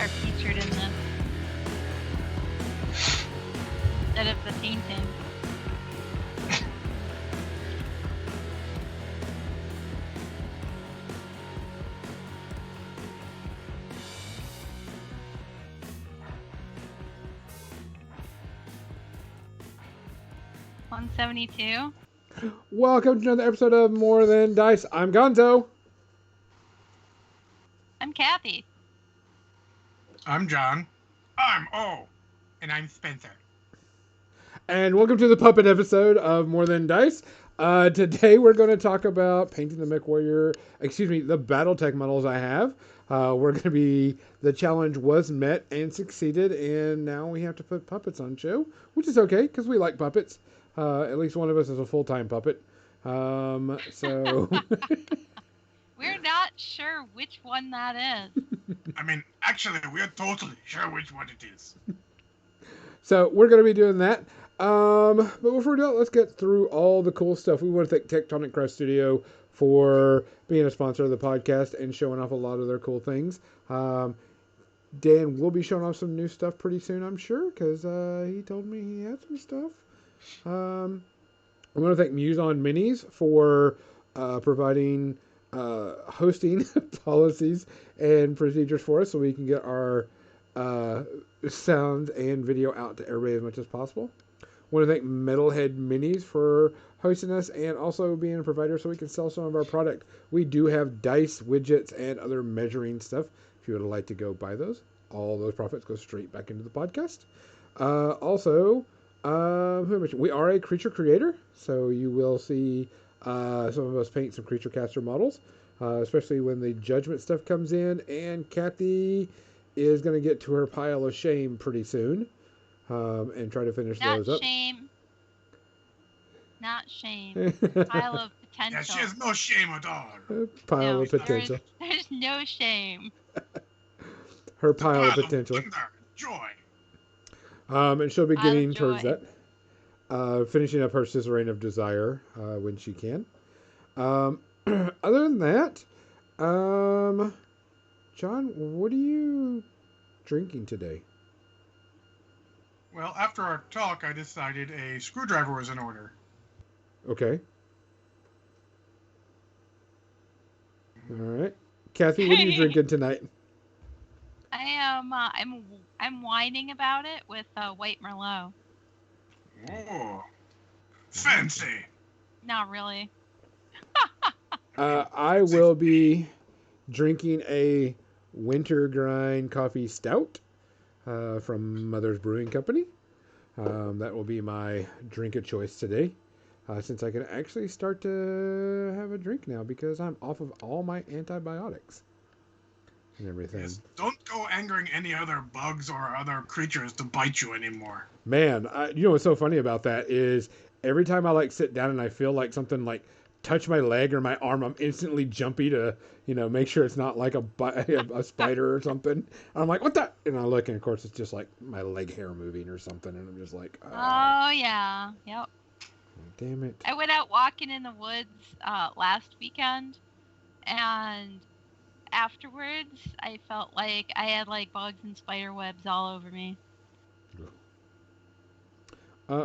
are featured in this instead of the painting. $172. Welcome to another episode of More Than Dice. I'm Gonzo. I'm Kathy. I'm John. I'm O. And I'm Spencer. And welcome to the puppet episode of More Than Dice. Today we're going to talk about painting the MechWarrior, the Battletech models I have. The challenge was met and succeeded, and now we have to put puppets on show, which is okay, because we like puppets. At least one of us is a full-time puppet. So... We're not sure which one that is. I mean, actually, we're totally sure which one it is. So we're going to be doing that. But before we do that, let's get through all the cool stuff. We want to thank Tectonic Craft Studio for being a sponsor of the podcast and showing off a lot of their cool things. Dan will be showing off some new stuff pretty soon, I'm sure, because he told me he had some stuff. I'm going to thank Muson Minis for providing hosting policies and procedures for us so we can get our sound and video out to everybody as much as possible. I want to thank Metalhead Minis for hosting us and also being a provider so we can sell some of our product. We do have dice, widgets, and other measuring stuff. If you would like to go buy those, all those profits go straight back into the podcast. We are a creature creator, so you will see some of us paint some creature caster models, especially when the judgment stuff comes in, and Kathy is going to get to her pile of shame pretty soon and try to finish those up. Not shame. Pile of potential. Yeah, she has no shame at all. Pile of potential. There's no shame. Her pile of potential. Wonder, joy. And she'll be getting towards that. Finishing up her Suzerain of Desire when she can. Other than that, John, what are you drinking today? Well, after our talk, I decided a screwdriver was in order. Okay. All right. Kathy, what are you drinking tonight? I am. I'm whining about it with white Merlot. Oh, fancy. Not really. I will be drinking a Winter Grind Coffee Stout from Mother's Brewing Company. That will be my drink of choice today, since I can actually start to have a drink now because I'm off of all my antibiotics and everything. Yes, don't go angering any other bugs or other creatures to bite you anymore. Man, you know what's so funny about that is every time I sit down and I feel like something touch my leg or my arm, I'm instantly jumpy to, make sure it's not like a spider or something. I'm like, what the? And I look, and of course, it's just like my leg hair moving or something. And I'm just like, oh yeah. Yep. Damn it. I went out walking in the woods last weekend, and afterwards, I felt like I had bugs and spider webs all over me.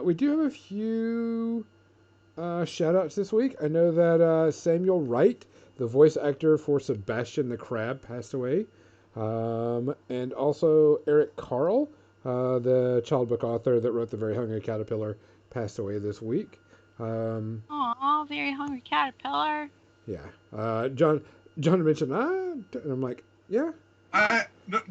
We do have a few shout outs this week. I know that Samuel Wright, the voice actor for Sebastian the Crab, passed away. And also Eric Carle, the child book author that wrote The Very Hungry Caterpillar, passed away this week. Aw, Very Hungry Caterpillar. Yeah. John mentioned, and I'm like, yeah.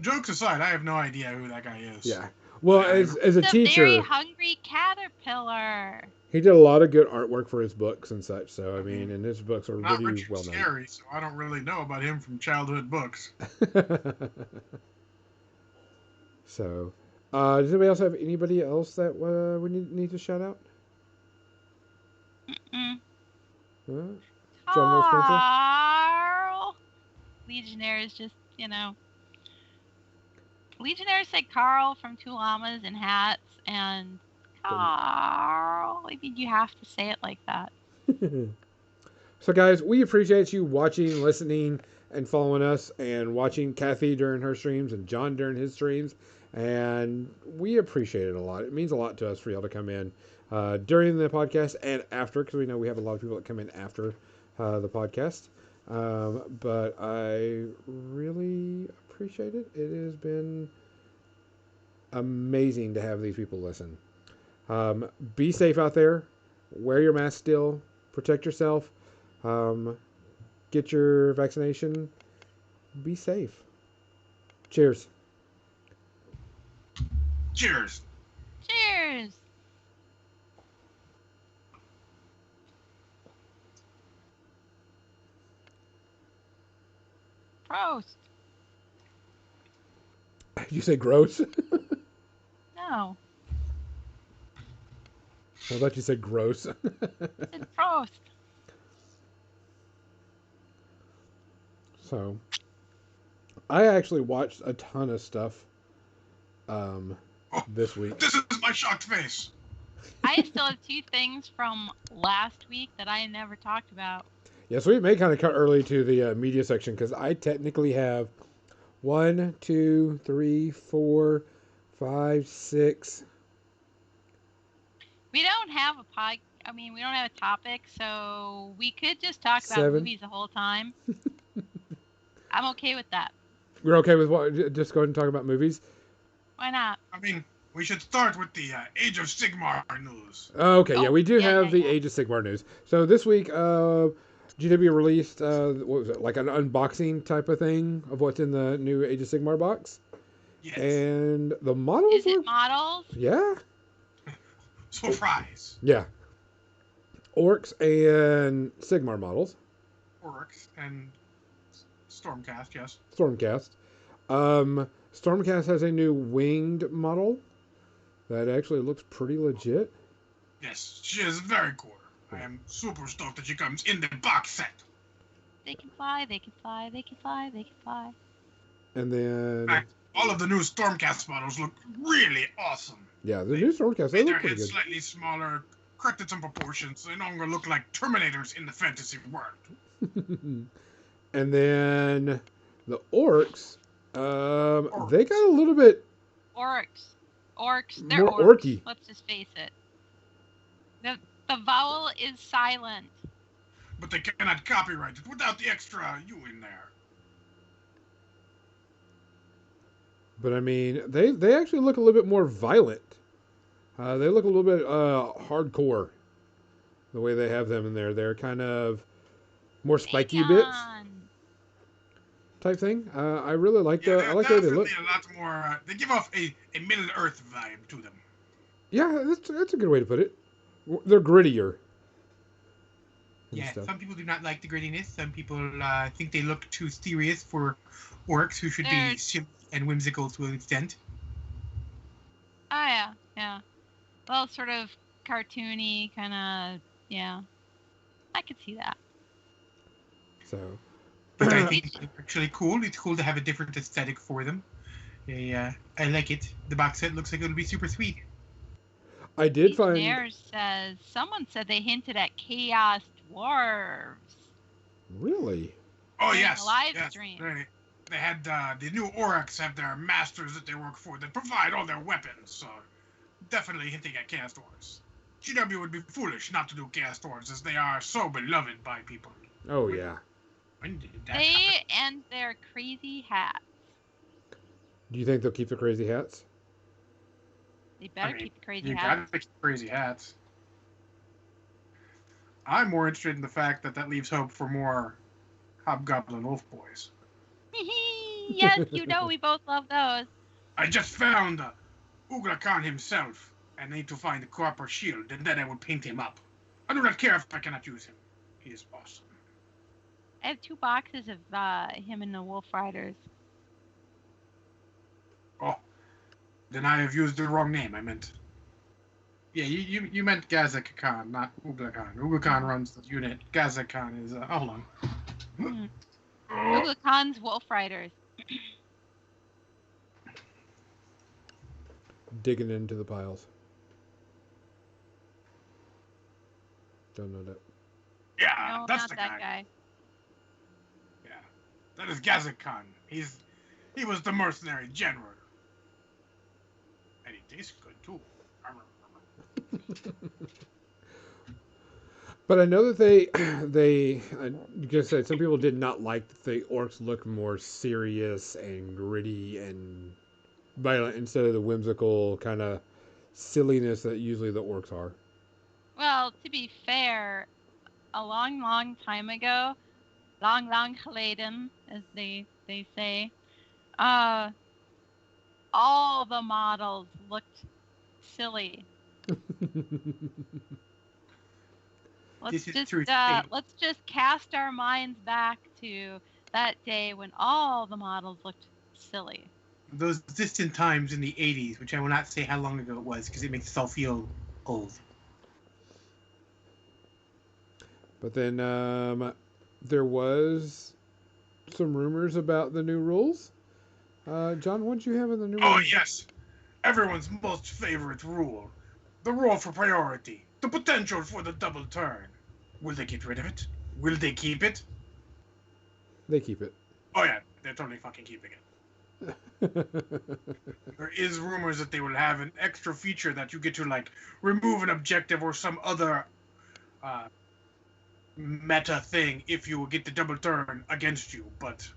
Jokes aside, I have no idea who that guy is. Yeah. Well, as a teacher, Very Hungry Caterpillar. He did a lot of good artwork for his books and such. So, I mean, and his books are Not really Richard well known. Scarry, so I don't really know about him from childhood books. So, does anybody else have anybody else that we need to shout out? John Spencer? Carl. Legionnaire is just, Legionnaire said Carl from Two Llamas and Hats, and Carl. I think you have to say it like that. So, guys, we appreciate you watching, listening, and following us and watching Kathy during her streams and John during his streams. And we appreciate it a lot. It means a lot to us for y'all to come in during the podcast and after, because we know we have a lot of people that come in after the podcast. But I really appreciate it. It has been amazing to have these people listen. Be safe out there. Wear your mask still. Protect yourself. Get your vaccination. Be safe. Cheers. Cheers. Cheers. Prost. Did you say gross? No. I thought you said gross. I said Prost. So, I actually watched a ton of stuff this week. This is my shocked face. I still have 2 things from last week that I never talked about. Yeah, so we may kind of cut early to the media section because I technically have 1, 2, 3, 4, 5, 6. We don't have a we don't have a topic, so we could just talk about 7. movies the whole time. I'm okay with that. We're okay with what? Just go ahead and talk about movies? Why not? I mean, we should start with the Age of Sigmar news. Okay, yeah, Oh, we do yeah, have yeah, the yeah. Age of Sigmar news. So this week, GW released, what was it, like an unboxing type of thing of what's in the new Age of Sigmar box. Yes. And the models Is were... it models? Yeah. Surprise. Yeah. Orcs and Sigmar models. Orcs and Stormcast, yes. Stormcast. Stormcast has a new winged model that actually looks pretty legit. Yes, she is very cool. I am super stoked that she comes in the box set. They can fly, they can fly, they can fly, they can fly. And then... In fact, all of the new Stormcast models look really awesome. Yeah, the new Stormcast, they Made their look pretty heads good. slightly smaller, corrected some proportions, so they no longer look like Terminators in the fantasy world. And then the orcs, they got a little bit Orcs. They're more orcs. orky. Let's just face it. The vowel is silent. But they cannot copyright it without the extra U in there. But I mean, they actually look a little bit more violent. They look a little bit hardcore. The way they have them in there, they're kind of more spiky bits Aegon. type thing. I really like Yeah, I they're like the way they look. definitely a lot more. They give off a Middle Earth vibe to them. Yeah, that's a good way to put it. They're grittier. and Yeah, stuff. some people do not like the grittiness. Some people think they look too serious for orcs who should be silly and whimsical to an extent. Oh, yeah. Well, sort of cartoony, kind of, yeah. I could see that. So, But I think it's actually cool. It's cool to have a different aesthetic for them. I like it. The box set looks like it'll be super sweet. I did find. Nares says, someone said they hinted at Chaos Dwarves. Really? Oh, During yes. the live yes. stream. They had the new orcs have their masters that they work for that provide all their weapons. So definitely hinting at Chaos Dwarves. GW would be foolish not to do Chaos Dwarves as they are so beloved by people. Oh yeah. When did that They happen? and their crazy hats. Do you think they'll keep the crazy hats? They better I mean, keep the crazy You hats. gotta keep crazy hats. I'm more interested in the fact that leaves hope for more Hobgoblin Wolf Boys. Yes, we both love those. I just found Ugla Khan himself, and need to find the copper shield, and then I will paint him up. I do not care if I cannot use him. He is awesome. I have 2 boxes of him and the Wolf Riders. Oh, then I have used the wrong name. I meant... Yeah, you meant Gazak Khan, not Ugla Khan. Ugla Khan runs the unit. Gazak Khan is... hold on. Hmm. Oh, Ugla Khan's Wolf Riders. Digging into the piles. Don't know that. yeah, No, that's not the that guy. Yeah. That is Gazikhan. He was the mercenary general. And he tastes good too. But I know that they just said some people did not like that the orcs look more serious and gritty and violent instead of the whimsical kind of silliness that usually the orcs are. Well, to be fair, a long, long time ago, long, long geleden, as they say, all the models looked silly. This is true statement. Let's just cast our minds back to that day when all the models looked silly. Those distant times in the 80s, which I will not say how long ago it was because it makes us all feel old. But then there was some rumors about the new rules. John, what did you have in the new Oh, rules? yes. Everyone's most favorite rule. The rule for priority. The potential for the double turn. Will they get rid of it? Will they keep it? They keep it. Oh, yeah. They're totally fucking keeping it. There is rumors that they will have an extra feature that you get to, like, remove an objective or some other meta thing if you get the double turn against you, but...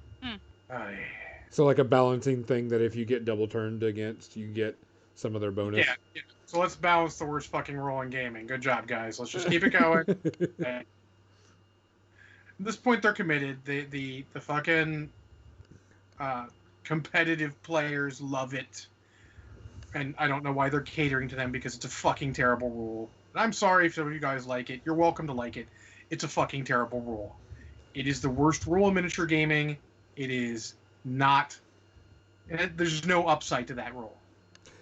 So like a balancing thing that if you get double turned against, you get some other bonus. Yeah. So let's balance the worst fucking roll in gaming. Good job, guys. Let's just keep it going. At this point, they're committed. The fucking competitive players love it. And I don't know why they're catering to them because it's a fucking terrible rule. And I'm sorry if some of you guys like it. You're welcome to like it. It's a fucking terrible rule. It is the worst rule in miniature gaming. It is not... There's no upside to that rule.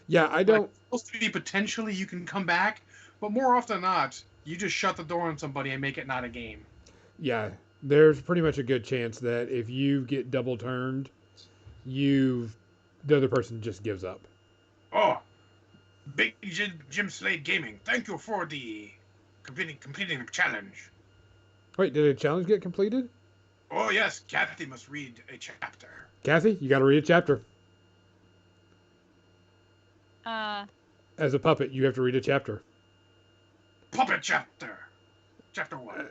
Yeah, I don't... Like, it's supposed to be potentially you can come back, but more often than not, you just shut the door on somebody and make it not a game. Yeah, there's pretty much a good chance that if you get double turned, the other person just gives up. Oh, Big Jim Slade Gaming, thank you for the completing the challenge. Wait, did a challenge get completed? Oh yes, Kathy must read a chapter. Kathy, you got to read a chapter. As a puppet, you have to read a chapter. Puppet chapter. Chapter 1.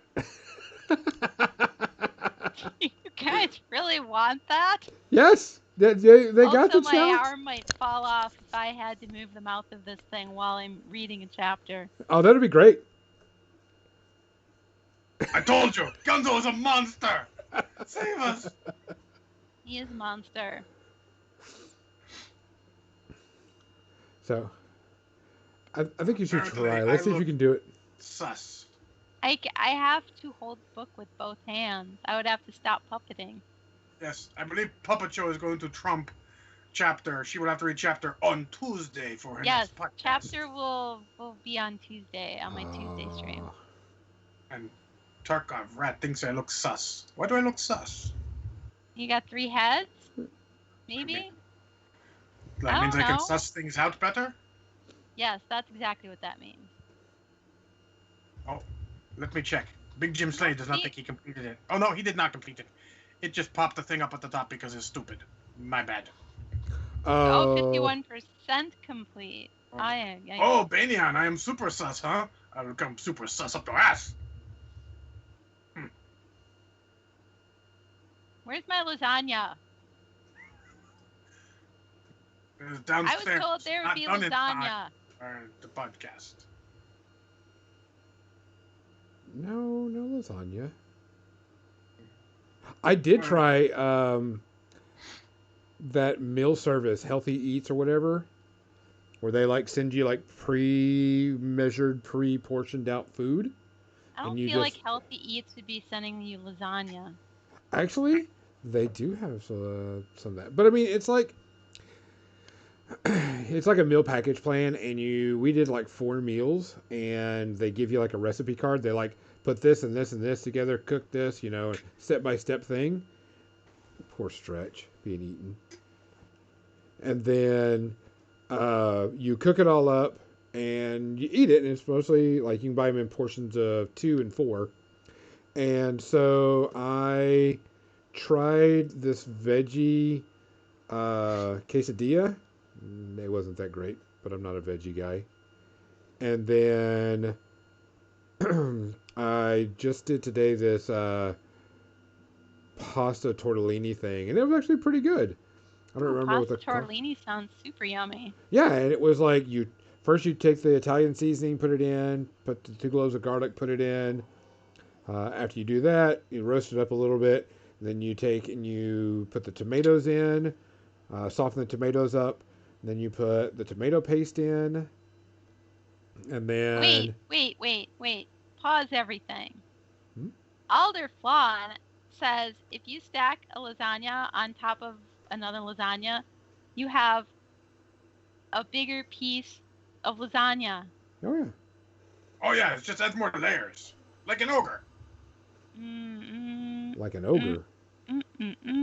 You guys really want that? Yes, they got the my challenge. arm might fall off if I had to move the mouth of this thing while I'm reading a chapter. Oh, that'd be great. I told you, Gunzo is a monster. Save us. He is a monster. So, I think you should Apparently, try. Let's see if you can do it. Sus. I have to hold the book with both hands. I would have to stop puppeting. Yes, I believe Puppet Show is going to trump chapter. She will have to read chapter on Tuesday for her Yes, next podcast. chapter will be on Tuesday, on my Tuesday stream. And Tarkov Rat thinks I look sus. Why do I look sus? You got 3 heads? Maybe? That I means don't I can know. suss things out better? Yes, that's exactly what that means. Oh, let me check. Big Jim Slade does not think he completed it. Oh no, he did not complete it. It just popped the thing up at the top because it's stupid. My bad. Oh, 51% complete. Oh, Banyan, I am super sus, huh? I will come super sus up your ass. Where's my lasagna? It's downstairs. I was told there would be lasagna. The podcast. No lasagna. I did try that meal service, Healthy Eats or whatever, where they like send you like pre-measured, pre-portioned out food. I don't feel like Healthy Eats would be sending you lasagna. Actually, they do have some of that, but I mean, it's like a meal package plan, and we did like 4 meals, and they give you like a recipe card. They like put this and this and this together, cook this, step-by-step thing. Poor Stretch being eaten. And then you cook it all up, and you eat it, and it's mostly like you can buy them in portions of 2 and 4. And so I tried this veggie quesadilla. It wasn't that great, but I'm not a veggie guy. And then I just did today this pasta tortellini thing, and it was actually pretty good. I don't remember what Pasta tortellini sounds super yummy. Yeah, and it was like you take the Italian seasoning, put it in, put the 2 cloves of garlic, put it in. After you do that, you roast it up a little bit. Then you take and you put the tomatoes in, soften the tomatoes up. Then you put the tomato paste in, and then Wait. Pause everything. Hmm? Alder Flawn says if you stack a lasagna on top of another lasagna, you have a bigger piece of lasagna. Oh yeah. Oh yeah, it just adds more layers, like an ogre. Like an ogre.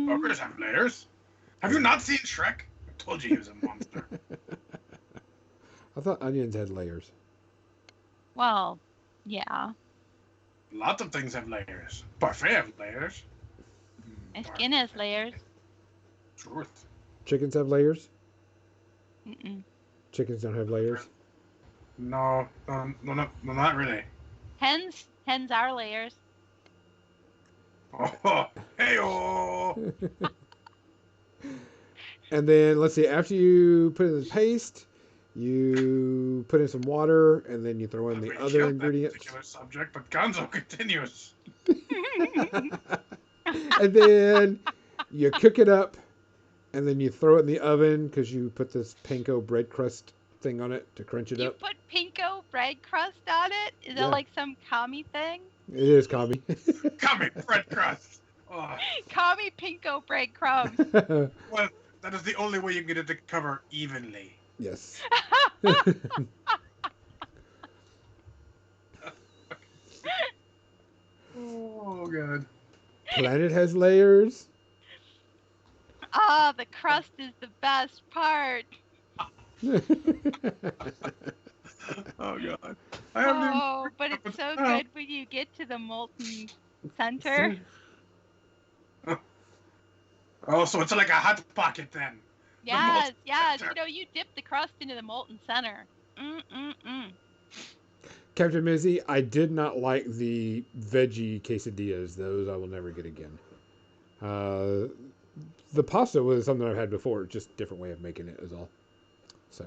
Ogres have layers. Have you not seen Shrek? I told you he was a monster. I thought onions had layers. Well, yeah. Lots of things have layers. Parfait have layers. My skin has layers. Truth. Chickens have layers? Mm-mm. Chickens don't have layers? No, not really. Hens are layers. Oh, hey-oh. And then, let's see, after you put in the paste, you put in some water, and then you throw in the other ingredients. That particular subject, but Gonzo continues. And then you cook it up, and then you throw it in the oven because you put this panko bread crust thing on it to crunch it You up. put pinko bread crust on it? Is Yeah. that like some commie thing? It is commie. Come in, bread crust. Oh, Commie pinko bread crumbs. well, that is the only way you can get it to cover evenly. Yes. Oh, God. Planet has layers. Ah, the crust is the best part. Oh, God. I haven't even... Oh, but it's so good when you get to the molten center. Oh, so it's like a hot pocket then. Yes. center. You know, you dip the crust into the molten center. Captain Mizzy, I did not like the veggie quesadillas. Those I will never get again. The pasta was something I've had before, just different way of making it is all. So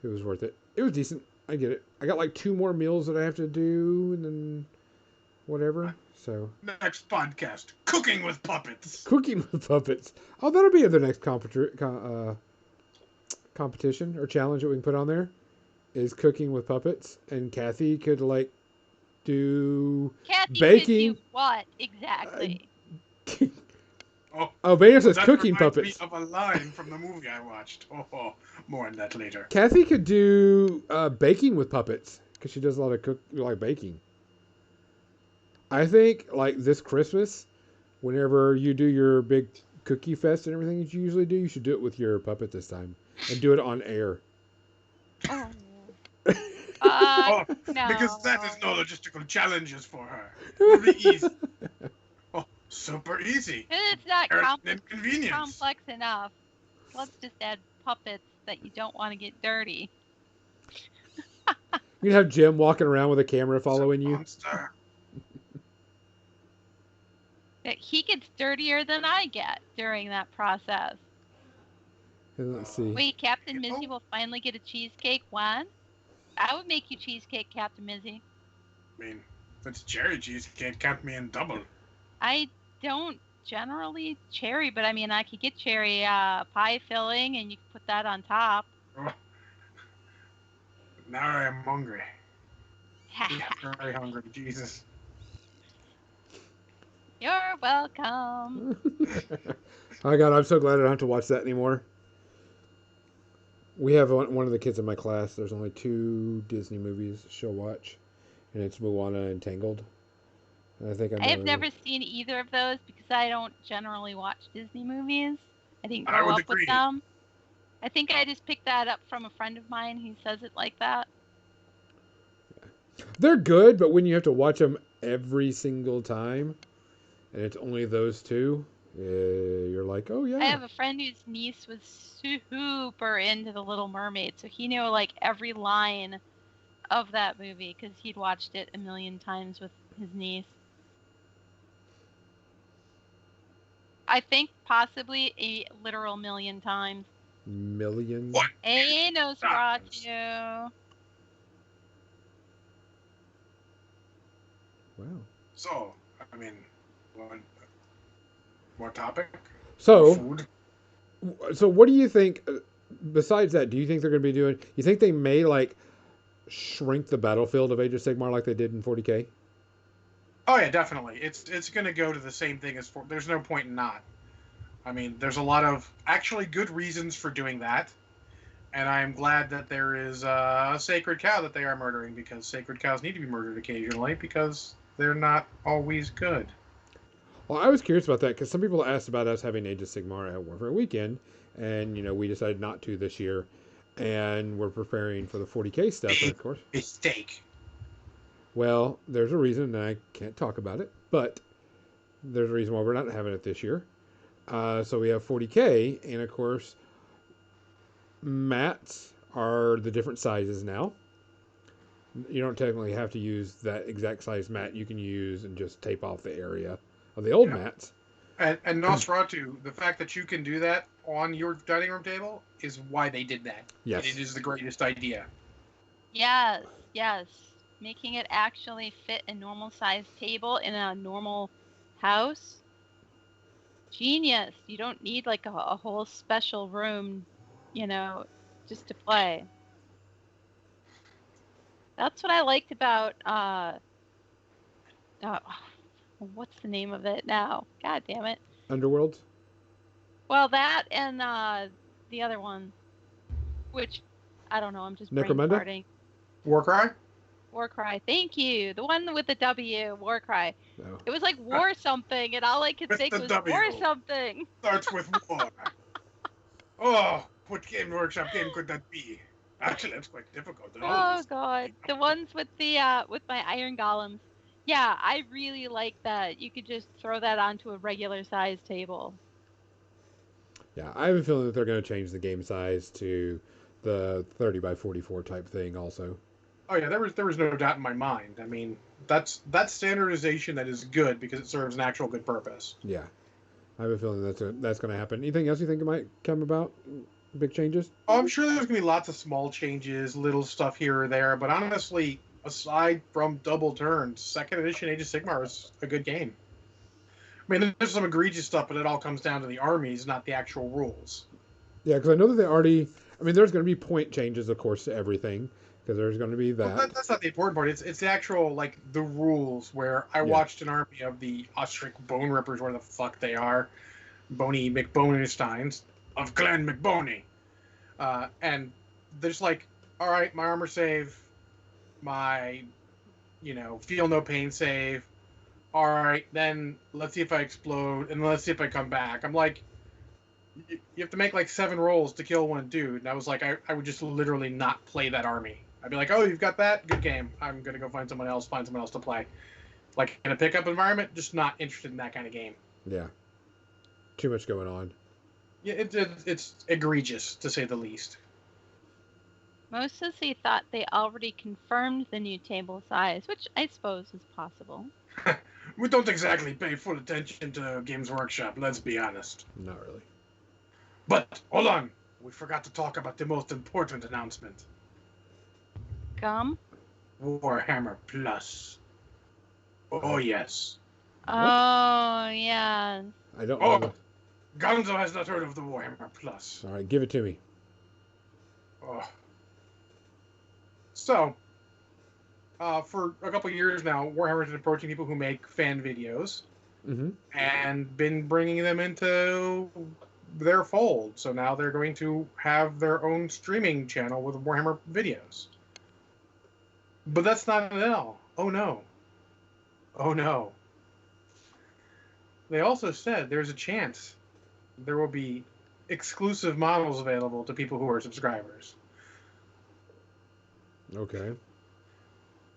it was worth it. It was decent. I get it. I got like 2 more meals that I have to do, and then whatever. So Next podcast, Cooking with Puppets. cooking with puppets. Oh, that'll be the next competition or challenge that we can put on there. Is cooking with puppets, and Kathy could like do Kathy baking. could do what exactly? Oh, Bayer says that cooking reminds puppets. me of a line from the movie I watched. Oh, more on that later. Kathy could do baking with puppets because she does a lot of baking. I think like this Christmas, whenever you do your big cookie fest and everything that you usually do, you should do it with your puppet this time and do it on air. Oh. Oh, No. because that is no logistical challenges for her. It'll be easy. Oh, super easy. It's not There's an inconvenience. complex enough. Let's just add puppets that you don't want to get dirty. You'd have Jim walking around with a camera following you. Monster. That he gets dirtier than I get during that process. And let's see. Wait, Captain Mizzy will finally get a cheesecake when? I would make you cheesecake, Captain Mizzy. I mean, if it's cherry cheesecake, count me in double. I don't generally cherry, but I mean, I could get cherry pie filling and you can put that on top. Oh. Now I am hungry. Yeah, very hungry. Jesus. You're welcome. Oh God, I'm so glad I don't have to watch that anymore. We have one of the kids in my class. There's only 2 Disney movies she'll watch, and it's Moana and Tangled. And I think I have never seen either of those because I don't generally watch Disney movies. I didn't grow up with them. I think I just picked that up from a friend of mine who says it like that. They're good, but when you have to watch them every single time, and it's only those two, you're like, oh yeah. I have a friend whose niece was super into The Little Mermaid, so he knew like every line of that movie because he'd watched it a million times with his niece. I think possibly a literal million times. Million. What? Hey, Nosferatu. Wow. So, I mean, more topic? So, Food? so what do you think? Besides that, do you think they're going to be doing? You think they may like shrink the battlefield of Age of Sigmar like they did in 40K? Oh yeah, definitely. It's going to go to the same thing as there's no point in not. I mean, there's a lot of actually good reasons for doing that, and I'm glad that there is a sacred cow that they are murdering, because sacred cows need to be murdered occasionally because they're not always good. Well, I was curious about that because some people asked about us having Age of Sigmar at Warfare Weekend, and we decided not to this year, and we're preparing for the 40K stuff, of course. Mistake. Well, there's a reason, and I can't talk about it, but there's a reason why we're not having it this year. So we have 40K, and of course, mats are the different sizes now. You don't technically have to use that exact size mat. You can use and just tape off the area of the old mats. And Nosferatu, the fact that you can do that on your dining room table is why they did that. Yes. And it is the greatest idea. Yes, yes. Making it actually fit a normal sized table in a normal house. Genius. You don't need like a whole special room, just to play. That's what I liked about what's the name of it now? God damn it. Underworld? Well, that and the other one, which I don't know, I'm just brain Necromunda? farting. Warcry? Warcry. Thank you. The one with the W, Warcry. No. It was like war something, and all I could With think the was W. war something. Starts with war. Oh, what Game Workshop game could that be? Actually, that's quite difficult. Oh god, the ones with the with my iron golems. Yeah, I really like that. You could just throw that onto a regular size table. Yeah, I have a feeling that they're going to change the game size to the 30 by 44 type thing also. Oh yeah, there was no doubt in my mind. I mean, that's standardization that is good because it serves an actual good purpose. Yeah. I have a feeling that's going to happen. Anything else you think might come about? Big changes? Oh, I'm sure there's going to be lots of small changes, little stuff here or there, but honestly, aside from double turns, second edition Age of Sigmar is a good game. I mean, there's some egregious stuff, but it all comes down to the armies, not the actual rules. Yeah, because I know that they already... I mean, there's going to be point changes, of course, to everything, because there's going to be that. Well, that's not the important part. It's the actual, like, the rules, where I watched an army of the Ostrich Bone Rippers, where the fuck they are, Boney McBonesteins, of Clan McBoney. And there's like, all right, my armor save, my, feel no pain save. All right, then let's see if I explode, and let's see if I come back. I'm like, you have to make like 7 rolls to kill one dude. And I was like, I would just literally not play that army. I'd be like, oh, you've got that? Good game. I'm going to go find someone else to play. Like, in a pickup environment, just not interested in that kind of game. Yeah. Too much going on. Yeah, it's egregious, to say the least. Mostly thought they already confirmed the new table size, which I suppose is possible. We don't exactly pay full attention to Games Workshop, let's be honest. Not really. But, hold on. We forgot to talk about the most important announcement. Gum? Warhammer Plus. Oh, yes. Oh, yeah. I don't Oh, know. Gonzo has not heard of the Warhammer Plus. All right, give it to me. Oh. So, for a couple of years now, Warhammer's been approaching people who make fan videos Mm-hmm. and been bringing them into their fold. So now they're going to have their own streaming channel with Warhammer videos. But that's not it all. Oh no. Oh no. They also said there's a chance there will be exclusive models available to people who are subscribers. Okay.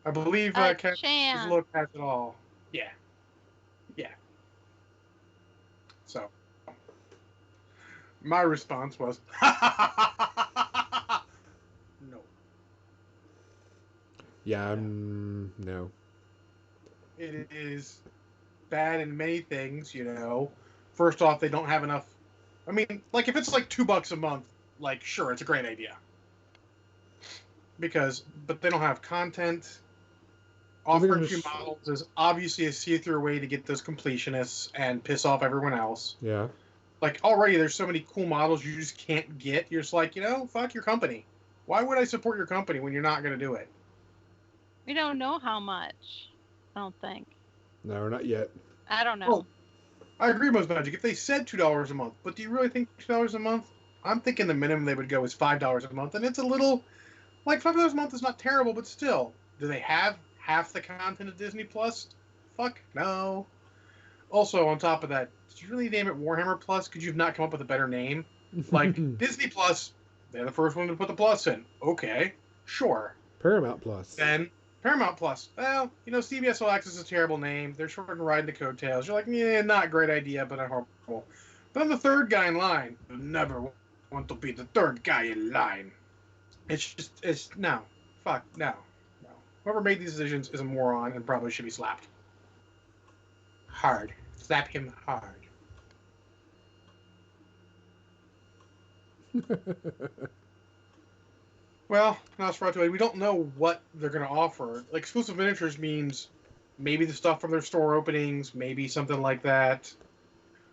I believe A Cat chance. Look has it all. Yeah. Yeah. So my response was, no. Yeah, no. It is bad in many things, you know. First off, they don't have enough. I mean, like if it's like $2 a month, like sure, it's a great idea. But they don't have content. Offering few models is obviously a see-through way to get those completionists and piss off everyone else. Yeah. Like already, there's so many cool models you just can't get. You're just like, fuck your company. Why would I support your company when you're not going to do it? We don't know how much. I don't think. No, not yet. I don't know. Well, I agree, Most Magic. If they said $2 a month, but do you really think $2 a month? I'm thinking the minimum they would go is $5 a month, and it's a little like $5 a month is not terrible, but still, do they have half the content of Disney Plus? Fuck no. Also, on top of that, did you really name it Warhammer Plus? Could you have not come up with a better name? Like Disney Plus, they're the first one to put the plus in. Okay, sure. Paramount Plus. Then Paramount Plus. Well, CBS All Access is a terrible name. They're sort of riding the coattails. You're like, yeah, not a great idea, but not horrible. But I'm the third guy in line. You never want to be the third guy in line. No. Fuck, no. Whoever made these decisions is a moron and probably should be slapped. Hard. Slap him hard. Well, Nosferatu, we don't know what they're going to offer. Like, exclusive miniatures means maybe the stuff from their store openings, maybe something like that.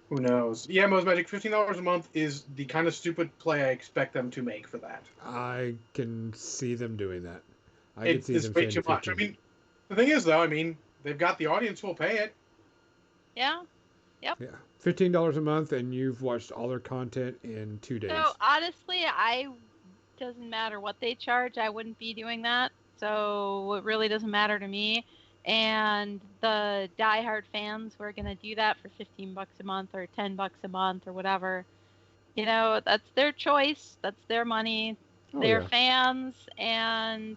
Who knows? Yeah, Most Magic, $15 a month is the kind of stupid play I expect them to make for that. I can see them doing that. It's way too much. I mean, the thing is, though, they've got the audience who will pay it. Yeah. Yep. Yeah. $15 a month, and you've watched all their content in 2 days. So, honestly, doesn't matter what they charge. I wouldn't be doing that. So, it really doesn't matter to me. And the diehard fans who are going to do that for $15 a month or $10 a month or whatever, that's their choice. That's their money. They're fans, and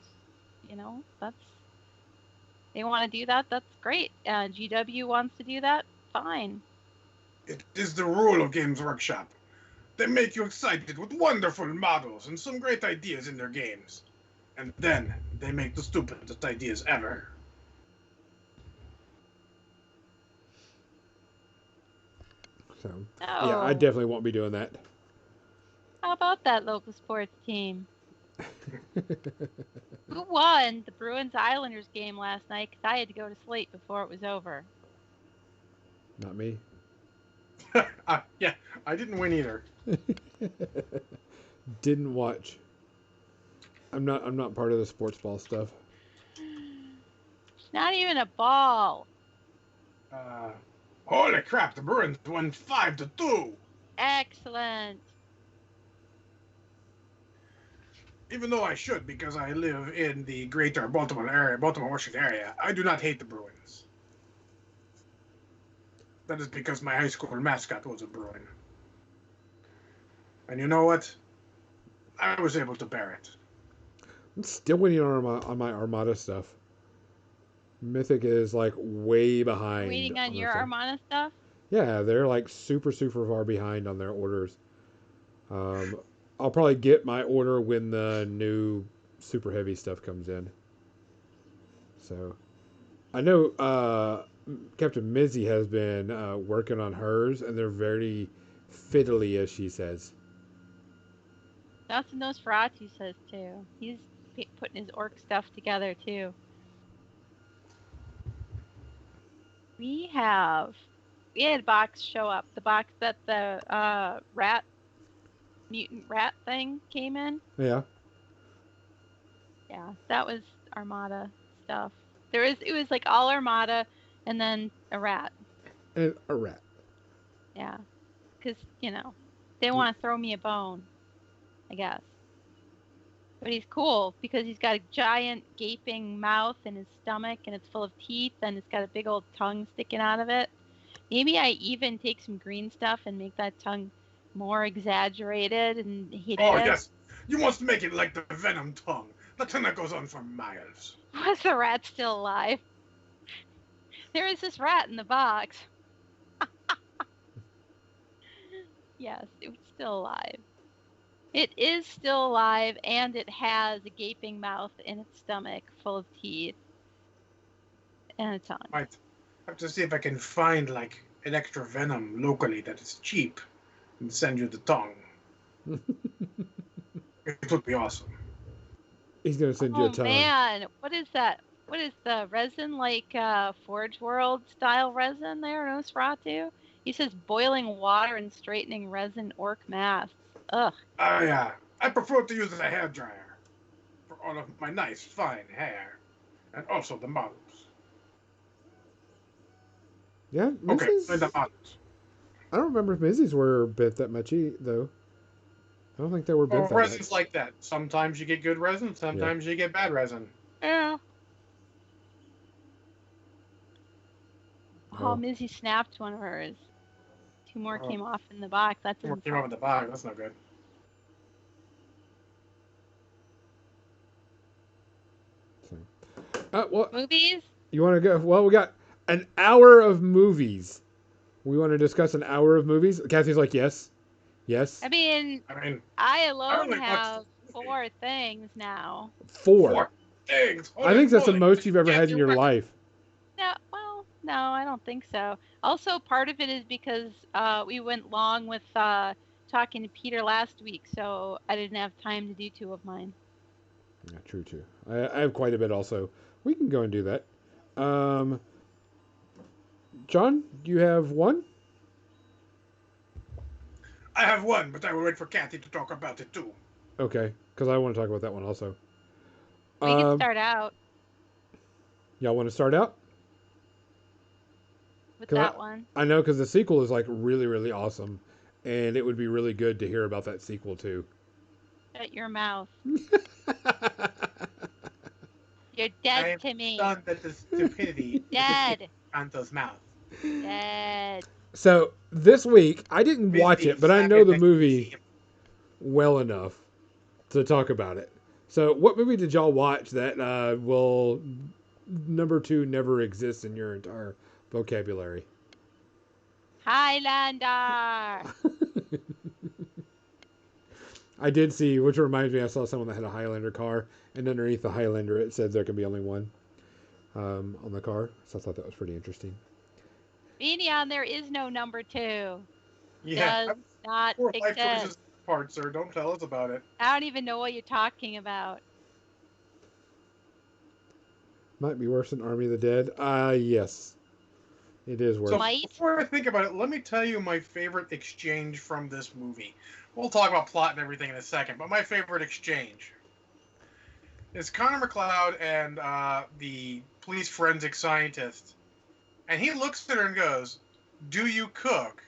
they want to do that. That's great. GW wants to do that. Fine. It is the rule of Games Workshop. They make you excited with wonderful models and some great ideas in their games. And then they make the stupidest ideas ever. So, yeah, I definitely won't be doing that. How about that local sports team? Who won the Bruins Islanders game last night? Because I had to go to sleep before it was over. Not me. Yeah, I didn't win either. Didn't watch. I'm not part of the sports ball stuff. It's not even a ball. Holy crap, the Bruins won 5-2. Excellent. Even though I should, because I live in the greater Baltimore, Washington area, I do not hate the Bruins. That is because my high school mascot was a Bruin. And you know what? I was able to bear it. I'm still waiting on my Armada stuff. Mythic is like way behind. Waiting on your Armada stuff? Yeah, they're like super far behind on their orders. I'll probably get my order when the new super heavy stuff comes in. So, I know Captain Mizzy has been working on hers, and they're very fiddly, as she says. That's what Nosferatu says too. He's putting his orc stuff together too. We had a box show up. The box that the mutant rat thing came in. Yeah. Yeah, that was Armada stuff. It was like all Armada and then a rat. And a rat. Yeah. Because, they want to throw me a bone, I guess. But he's cool because he's got a giant gaping mouth in his stomach and it's full of teeth and it's got a big old tongue sticking out of it. Maybe I even take some green stuff and make that tongue more exaggerated and hideous. Oh, yes. You must make it like the Venom tongue. The tongue that goes on for miles. Was the rat still alive? . There is this rat in the box. Yes, it was still alive. It is still alive, and it has a gaping mouth in its stomach full of teeth and a tongue. Might have to see if I can find like an extra venom locally that is cheap and send you the tongue. It would be awesome. He's gonna send you a Oh tongue. man, what is that? What is the resin, like Forge World style resin there, Nosferatu? He says boiling water and straightening resin orc masks. Ugh. Oh yeah, I prefer to use a hairdryer for all of my nice fine hair, and also the models. Yeah, Okay, Mizzy's, and the models. I don't remember if Mizzy's were bent that much though. I don't think they were bent Well, that resin's much. like that. Sometimes you get good resin, sometimes you get bad resin. Yeah. Oh, Oh. Mizzy snapped one of hers. 2 more Oh. came off in the box. That More doesn't came sound out of the bottom. That's not good. Well, movies. you want to go? Well, we got an hour of movies. We want to discuss an hour of movies. Kathy's like, yes, yes. I mean, I mean, I alone only watched have the movie. 4 things now. Four. things. I think that's the Holy most you've ever moly. had in your life. No, well, no, I don't think so. Also, part of it is because we went long with talking to Peter last week, so I didn't have time to do 2 of mine. Yeah, true, too. I have quite a bit also. We can go and do that. John, do you have one? I have one, but I will wait for Kathy to talk about it too. Okay, because I want to talk about that one also. We can start out Y'all want to start out? with 'Cause that one. I know because the sequel is like really, really awesome, and it would be really good to hear about that sequel too. Shut your mouth. You're I dead am to me. stunned at the stupidity Dead. on those mouths. Dead. So this week I didn't watch it, but I know the movie well enough to talk about it. So what movie did y'all watch that will number 2 never exist in your entire vocabulary? Highlander. I did see, which reminds me, I saw someone that had a Highlander car, and underneath the Highlander it said there can be only one on the car. So I thought that was pretty interesting. Fenion, there is no number 2. Yeah. Does not Poor life exist. choices part, sir. Don't tell us about it. I don't even know what you're talking about. Might be worse than Army of the Dead. Yes. It is worse. So Might? before I think about it, let me tell you my favorite exchange from this movie. We'll talk about plot and everything in a second, but my favorite exchange is Connor McLeod and the police forensic scientist. And he looks at her and goes, "Do you cook?"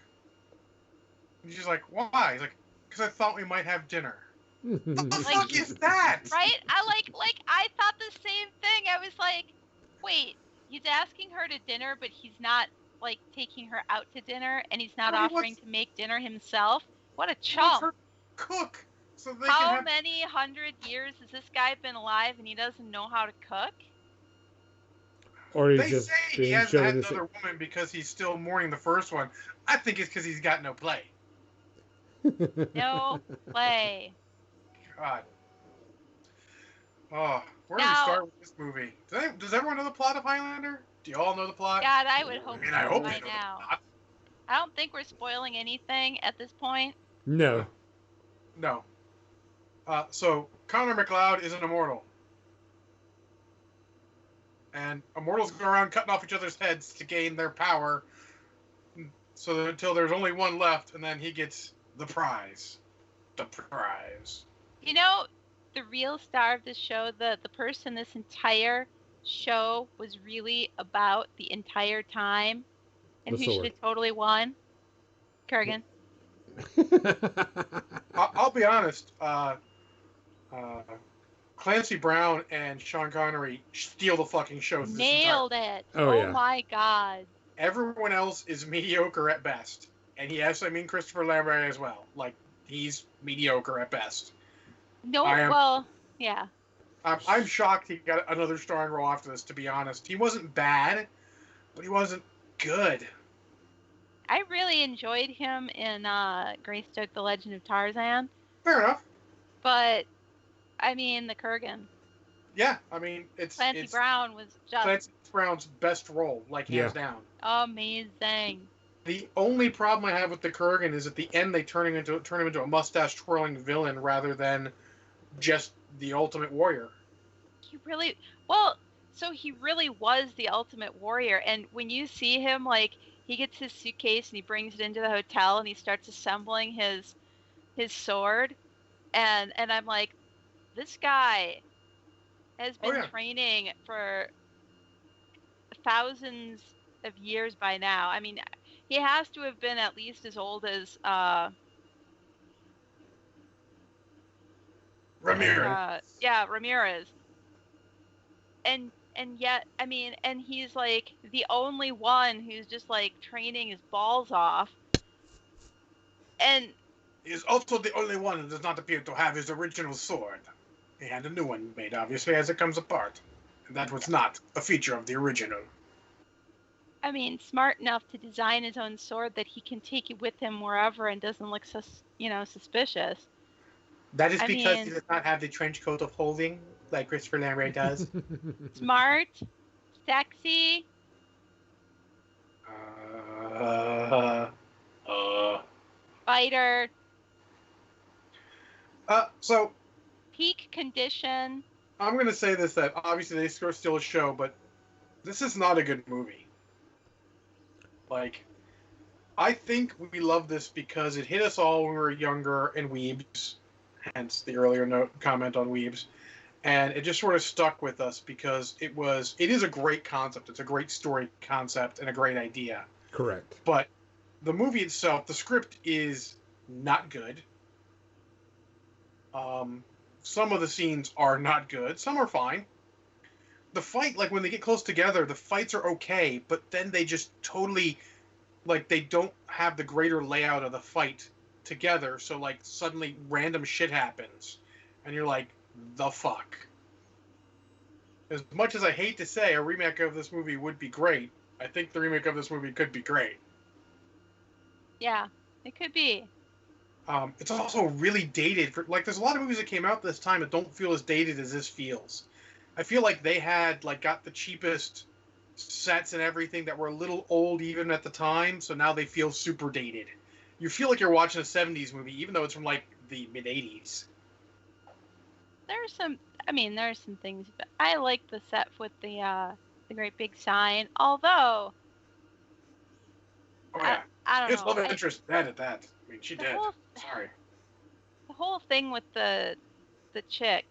And she's like, "Why?" He's like, "Because I thought we might have dinner." What the fuck is that? Right? I thought the same thing. I was like, wait, he's asking her to dinner, but he's not like taking her out to dinner, and he's not No, he offering wants- to make dinner himself. What a He wants chump. her to cook so they How can have. many 100 years has this guy been alive and he doesn't know how to cook? Or he's They just say he being hasn't had chauvinistic. another woman because he's still mourning the first one. I think it's because he's got no play. No play. God. Oh, where do we Now- start with this movie? Does everyone know the plot of Highlander? Do you all know the plot? God, I would hope I mean, I hope by they know now. the plot. I don't think we're spoiling anything at this point. No. No. So Connor McLeod is an immortal, and immortals go around cutting off each other's heads to gain their power. So that until there's only one left, and then he gets the prize. The prize. You know, the real star of this show, the person this entire show was really about the entire time, and The who should sword. have totally won? Kurgan. I'll be honest. Clancy Brown and Sean Connery steal the fucking show. This Nailed it. Oh, yeah. My God. Everyone else is mediocre at best. And yes, I mean Christopher Lambert as well. Like, he's mediocre at best. No, I am- well, yeah. I'm shocked he got another starring role after this, to be honest. He wasn't bad, but he wasn't good. I really enjoyed him in Greystoke: The Legend of Tarzan, Fair enough. but I mean the Kurgan. Yeah, I mean Clancy it's Brown was just Clancy Brown's best role, like hands Yeah. down. amazing. The only problem I have with the Kurgan is at the end they turn him into a mustache twirling villain rather than just the ultimate warrior. He really so he really was the ultimate warrior. And when you see him, like, he gets his suitcase and he brings it into the hotel and he starts assembling his sword, and I'm like, this guy has Oh, been yeah. training for thousands of years by now. I mean, he has to have been at least as old as Ramirez. Ramirez. And yet, I mean, and he's like the only one who's just like training his balls off. And He is also the only one who does not appear to have his original sword. He had a new one made, obviously, as it comes apart. And that was not a feature of the original. I mean, smart enough to design his own sword that he can take it with him wherever and doesn't look suspicious. That is I because mean- he does not have the trench coat of holding like Christopher Lambert does. Smart, sexy. Fighter, So peak condition. I'm gonna say this: that obviously they still a show, but this is not a good movie. Like, I think we love this because it hit us all when we were younger and weebs, hence the earlier comment on weebs, and it just sort of stuck with us because it is a great concept. It's a great story concept and a great idea. Correct. But the movie itself, the script is not good. Some of the scenes are not good. Some are fine. The fight, like when they get close together, the fights are okay, but then they just totally, like, they don't have the greater layout of the fight together. So, like, suddenly random shit happens. And you're like, the fuck? As much as I hate to say a remake of this movie would be great, I think the remake of this movie could be great. Yeah, it could be. It's also really dated. There's a lot of movies that came out this time that don't feel as dated as this feels. I feel like they had, got the cheapest sets and everything that were a little old even at the time, so now they feel super dated. You feel like you're watching a 70s movie, even though it's from, the mid-80s. There's some things, but I like the set with the great big sign. Although, Oh, yeah. I don't His know. love interest dead at that. I mean, she The did. whole- Sorry. The whole thing with the chick.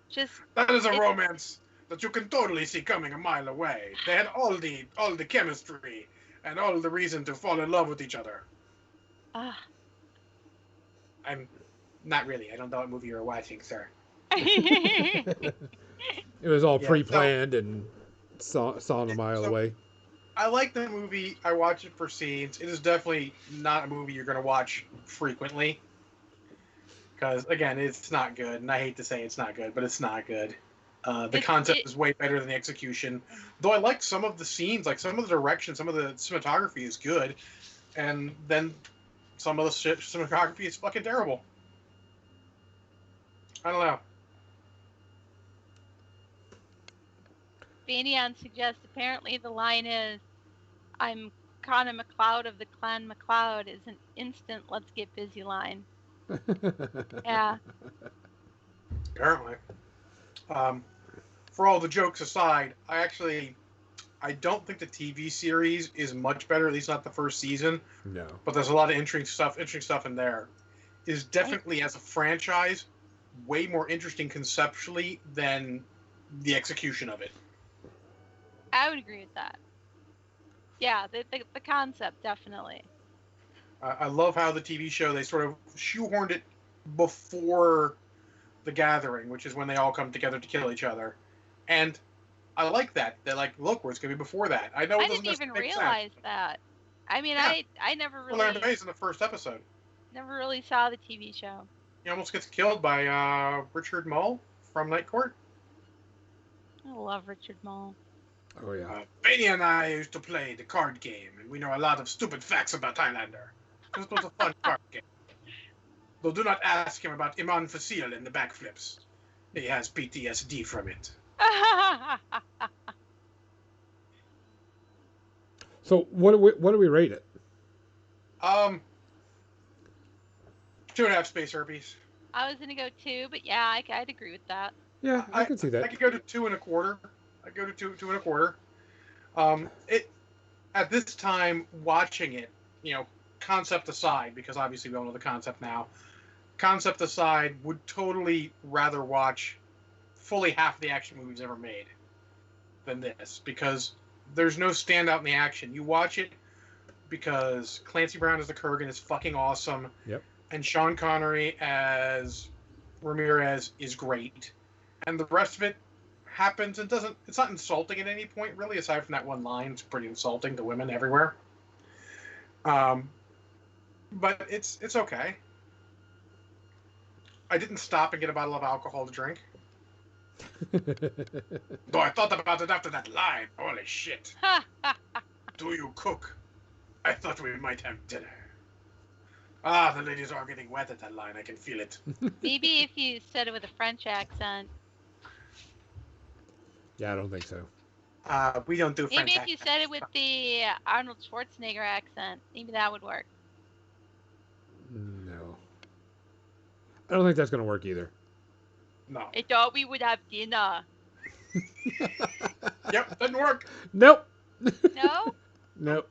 Just That is a romance that you can totally see coming a mile away. They had all the chemistry and all the reason to fall in love with each other. I'm not really. I don't know what movie you're watching, sir. It was all Yeah, pre-planned and saw them a mile away. I like the movie. I watch it for scenes. It is definitely not a movie you're going to watch frequently. Because, again, it's not good. And I hate to say it's not good, but it's not good. The concept is way better than the execution. Though I like some of the scenes, some of the direction, some of the cinematography is good. And then some of the cinematography is fucking terrible. I don't know. Fanian suggests apparently the line is, "I'm Connor McLeod of the Clan McLeod" is an instant "let's get busy" line. Yeah. Apparently. For all the jokes aside, I don't think the TV series is much better, at least not the first season. No. But there's a lot of interesting stuff in there. It is definitely, as a franchise, way more interesting conceptually than the execution of it. I would agree with that. Yeah, the concept, definitely. I love how the TV show, they sort of shoehorned it before the gathering, which is when they all come together to kill each other. And I like that. They're like, look, it's going to be before that. I know it I doesn't didn't even necessarily make realize sense. that. I mean, Yeah. I never Well, Larry really Bay's in the first episode. never really saw the TV show. He almost gets killed by Richard Mull from Night Court. I love Richard Mole. Oh yeah. Benny and I used to play the card game, and we know a lot of stupid facts about Highlander. This was a fun card game. Though do not ask him about Iman Fasil and the backflips. He has PTSD from it. So what do we rate it? 2.5 space herpes. I was gonna go 2, but yeah, I'd agree with that. Yeah, I can see I that. could go to 2.25. I go to 2.25. It at this time watching it, concept aside, because obviously we all know the concept now. Concept aside, would totally rather watch fully half the action movies ever made than this, because there's no standout in the action. You watch it because Clancy Brown as the Kurgan is fucking awesome. Yep. And Sean Connery as Ramirez is great. And the rest of it happens and it's not insulting at any point, really, aside from that one line. It's pretty insulting to women everywhere. But it's okay. I didn't stop and get a bottle of alcohol to drink. Though I thought about it after that line. Holy shit. Do you cook? I thought we might have dinner. The ladies are getting wet at that line. I can feel it. Maybe if you said it with a French accent. Yeah, I don't think so. We don't do French Maybe if you accents. said it with the Arnold Schwarzenegger accent. Maybe that would work. No. I don't think that's gonna work either. No. I thought we would have dinner. Yep, doesn't work. Nope. No? Nope.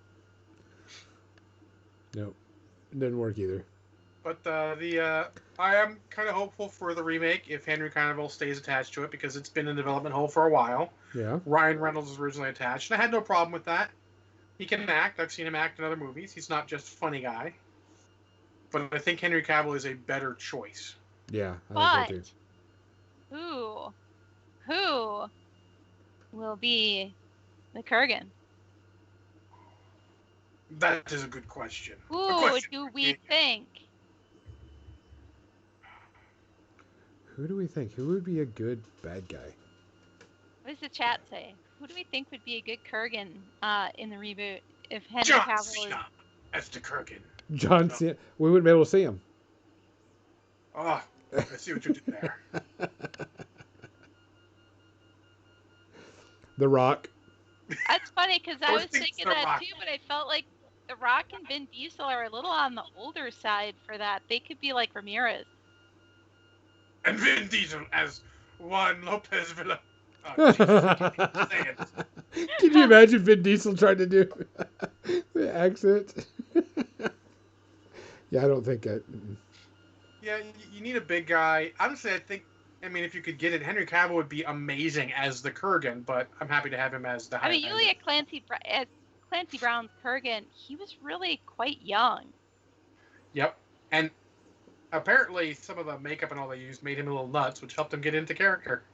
Nope. It didn't work either. But I am kind of hopeful for the remake if Henry Cavill stays attached to it, because it's been in development hole for a while. Yeah. Ryan Reynolds was originally attached, and I had no problem with that. He can act. I've seen him act in other movies. He's not just a funny guy. But I think Henry Cavill is a better choice. Yeah, I But think so too. who will be the Kurgan? That is a good question. A Who question do for we Daniel. think? Who do we think? Who would be a good bad guy? What does the chat say? Who do we think would be a good Kurgan in the reboot if Henry John Cavill is... Cena as the Kurgan. John No. Cena. We wouldn't be able to see him. Oh, I see what you did there. The Rock. That's funny because I I was was thinking thinking The that Rock. too, but I felt like The Rock and Vin Diesel are a little on the older side for that. They could be like Ramirez. And Vin Diesel as Juan Lopez Villa. Oh, Jesus, I can't even say it. Can you imagine Vin Diesel trying to do the accent? Yeah, I don't think I. Yeah, you need a big guy. Honestly, I mean, if you could get it, Henry Cavill would be amazing as the Kurgan, but I'm happy to have him as the I mean, Highlander. you look at as Clancy Brown's Kurgan, he was really quite young. Yep. And apparently some of the makeup and all they used made him a little nuts, which helped him get into character.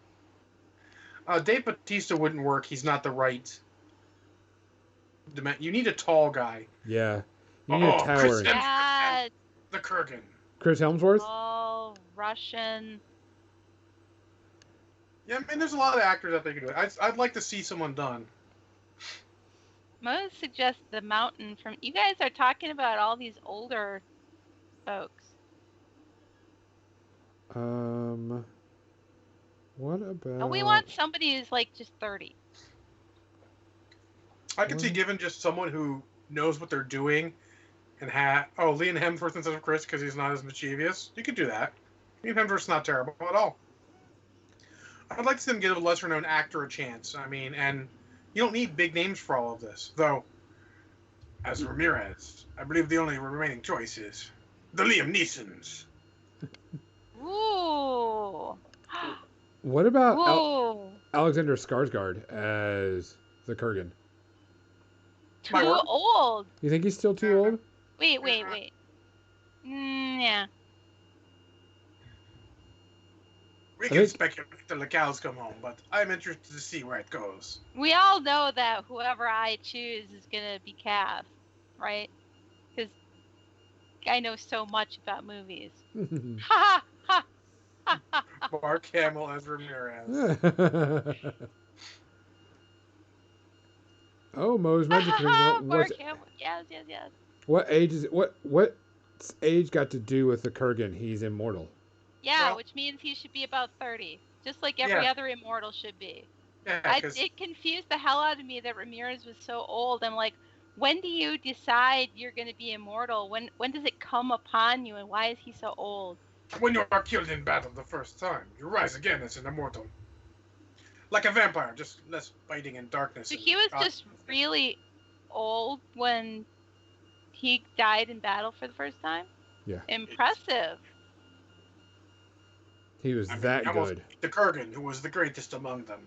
Dave Bautista wouldn't work. He's not the right... You need a tall guy. Yeah. You need a Chris towering. Hemsworth Yeah, as the Kurgan. Chris Helmsworth? all Russian. Yeah, I mean, there's a lot of actors out there who can do it. I'd like to see someone done. I'm gonna suggest the Mountain from. You guys are talking about all these older folks. What about? And we want somebody who's like just 30. I could see giving just someone who knows what they're doing and Liam Hemsworth instead of Chris because he's not as mischievous. You could do that. Liam Hemsworth's not terrible at all. I'd like to see them give a lesser-known actor a chance. I mean, and you don't need big names for all of this. Though, as Ramirez, I believe the only remaining choice is the Liam Neesons. Ooh. What about Ooh. Alexander Skarsgård as the Kurgan? Too Might work. old. You think he's still too old? Wait. Yeah. We I can think- speculate till the cows come home, but I'm interested to see where it goes. We all know that whoever I choose is gonna be cast, right? Because I know so much about movies. Ha ha ha! Mark Hamill as Ramirez. Oh, Moe's Magic Rings. Mark Hamill. Yes. What age is it? What age got to do with the Kurgan? He's immortal. Yeah, Well- which means he should be about 30, just like every Yeah. other immortal should be. Yeah, 'cause- It confused the hell out of me that Ramirez was so old. I'm like, when do you decide you're going to be immortal? When does it come upon you, and why is he so old? When you are killed in battle the first time, you rise again as an immortal. Like a vampire, just less biting and darkness. So and he was God- just really old when he died in battle for the first time? Yeah. Impressive. He was I mean, that he almost good. beat the Kurgan, who was the greatest among them.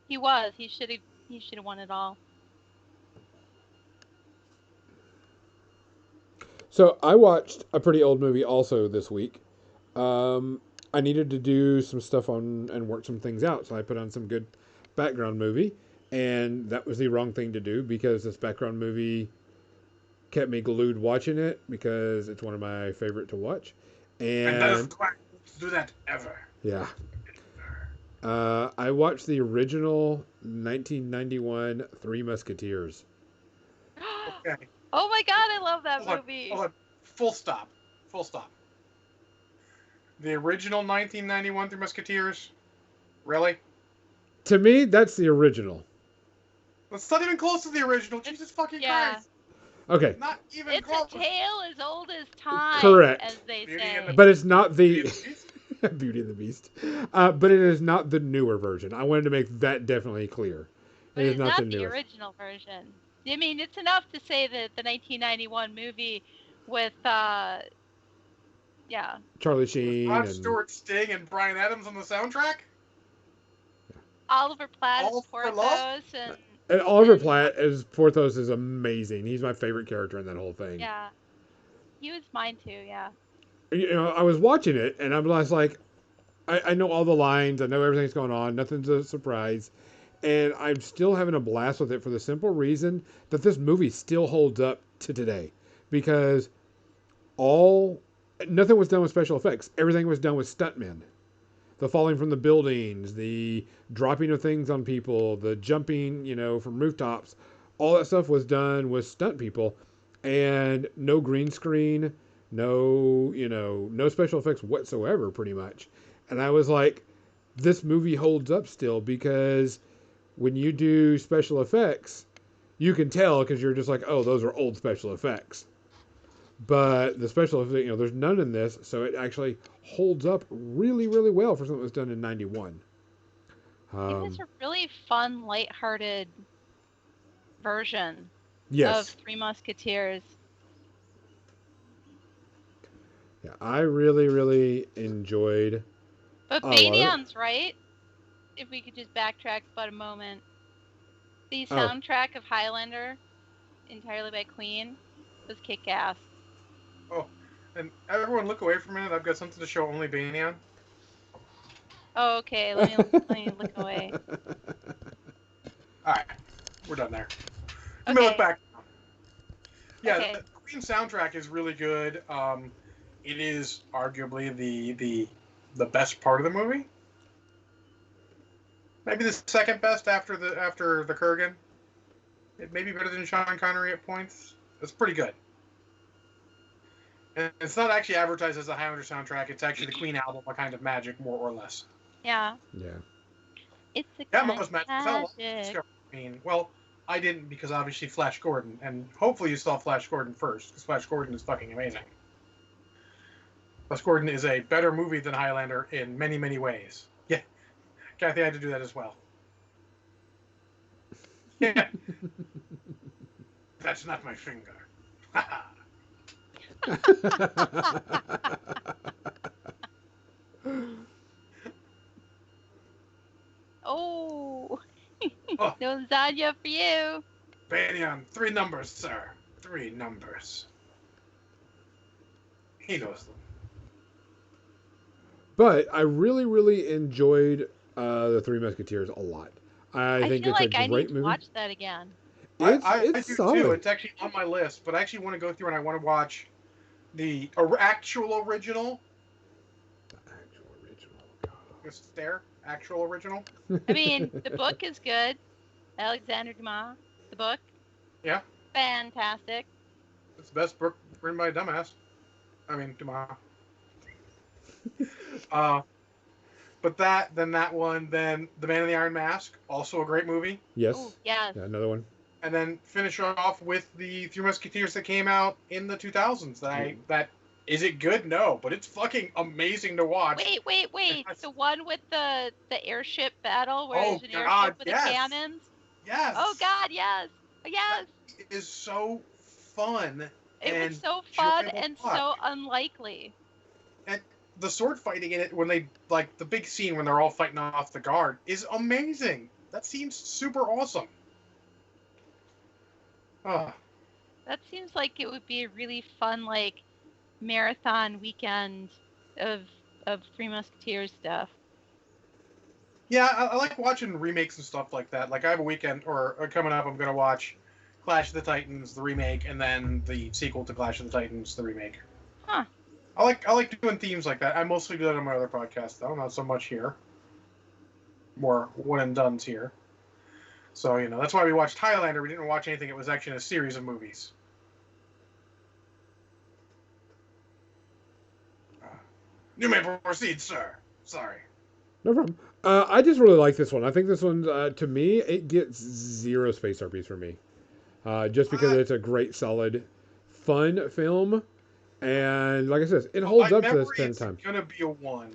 He was. He should have won it all. So I watched a pretty old movie also this week. I needed to do some stuff on and work some things out, so I put on some good background movie, and that was the wrong thing to do because this background movie kept me glued watching it because it's one of my favorite to watch. And that is And why to do that ever. yeah, I watched the original 1991 Three Musketeers. Okay. Oh my god, I love that Hold on, movie. hold on. Full stop. Full stop. The original 1991 Three Musketeers? Really? To me, that's the original. That's not even close to the original. Jesus fucking yeah. Christ. Okay, Not even It's close. a tale as old as time, Correct. as they Beauty say. and the- but it's not the Beauty and the Beast? Beauty and the Beast. But it is not the newer version. I wanted to make that definitely clear. But It it's is not the the newest. original version. I mean, it's enough to say that the 1991 movie with, yeah, Charlie Sheen Rod and Stewart, Sting, and Bryan Adams on the soundtrack? Oliver Platt All as for Love? Porthos, and Oliver Platt as Porthos is amazing. He's my favorite character in that whole thing. yeah, he was mine too. Yeah, You know, I was watching it and I'm just like, I know all the lines, I know everything's going on, nothing's a surprise, and I'm still having a blast with it for the simple reason that this movie still holds up to today because nothing was done with special effects. Everything was done with stuntmen. The falling from the buildings, the dropping of things on people, the jumping, from rooftops, all that stuff was done with stunt people, and no green screen, no special effects whatsoever, pretty much. And I was like, this movie holds up still because when you do special effects, you can tell because you're just like, oh, those are old special effects. But the special effects, there's none in this, so it actually holds up really, really well for something that was done in '91. it was a really fun, lighthearted version Yes, of Three Musketeers. yeah, I really, really enjoyed. But Oh, I love it. Banyan's right. If we could just backtrack but a moment. The Oh. soundtrack of Highlander, entirely by Queen, was kick-ass. And everyone look away for a minute. I've got something to show only Banyan. Oh, okay. Let me look away. Alright. We're done there. Let me look Okay. back. Yeah, Okay. the Queen soundtrack is really good. It is arguably the best part of the movie. Maybe the second best after the Kurgan. It may be better than Sean Connery at points. It's pretty good. And it's not actually advertised as a Highlander soundtrack. It's actually the Queen album, A Kind of Magic, more or less. Yeah. Yeah. It's a Yeah, kind most of magic. I love magic. Discovery Queen. Well, I didn't because obviously Flash Gordon, and hopefully you saw Flash Gordon first because Flash Gordon is fucking amazing. Flash Gordon is a better movie than Highlander in many, many ways. Yeah, Kathy had to do that as well. Yeah, that's not my finger. Oh. Oh. No lasagna for you. Banyan, 3 numbers, sir. 3 numbers. He knows them. But I really, really enjoyed the Three Musketeers a lot. I think feel it's like a I need great to movie. watch that again. It's I it's do solid. too. It's actually on my list, but I actually want to go through and I want to watch the actual original. Actual original. God. It's there, actual original. I mean, the book is good. Alexander Dumas, the book. Yeah. Fantastic. It's the best book written by a dumbass. I mean, Dumas. uh, but that one, then The Man in the Iron Mask, also a great movie. Yes. Oh, yes. Yeah, another one. And then finish off with the Three Musketeers that came out in the 2000s. That is it good? No, but it's fucking amazing to watch. Wait. The one with the airship battle where Oh, there's an God, airship with yes. the cannons? Yes. Oh God, yes. Yes. It is so fun. It and was so fun enjoyable and to watch. so unlikely. And the sword fighting in it, when they like the big scene when they're all fighting off the guard, is amazing. That seems super awesome. That seems like it would be a really fun like marathon weekend of Three Musketeers stuff. Yeah, I like watching remakes and stuff like that. Like I have a weekend or coming up, I'm gonna watch Clash of the Titans, the remake, and then the sequel to Clash of the Titans, the remake. Huh. I like doing themes like that. I mostly do that on my other podcast, though, not so much here. More one and dones here. So that's why we watched Highlander. We didn't watch anything. It was actually a series of movies. You may proceed, sir. Sorry. No problem. I just really like this one. I think this one, to me, it gets 0 space RPs for me. Just because it's a great, solid, fun film. And like I said, it holds up to this 10 time. It's going to be a 1.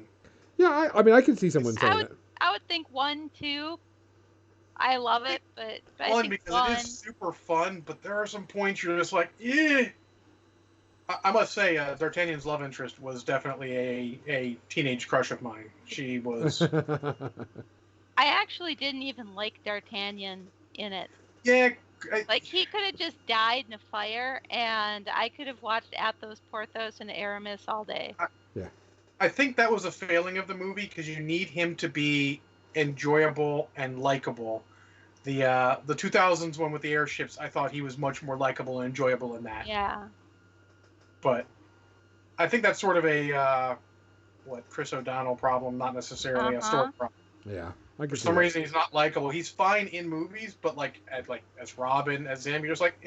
Yeah, I mean, I can see someone saying it. I would think 1, 2. I love it, but I think because 1. it is super fun, but there are some points you're just like, eh. I must say, D'Artagnan's love interest was definitely a teenage crush of mine. She was... I actually didn't even like D'Artagnan in it. Yeah. Like, he could have just died in a fire, and I could have watched Athos, Porthos, and Aramis all day. Yeah. I think that was a failing of the movie, because you need him to be enjoyable and likable. The 2000s one with the airships, I thought he was much more likable and enjoyable in that. Yeah. But I think that's sort of a Chris O'Donnell problem, not necessarily a story problem. Yeah. For some reason, he's not likable. He's fine in movies, but as Robin, as Zim, you're just like,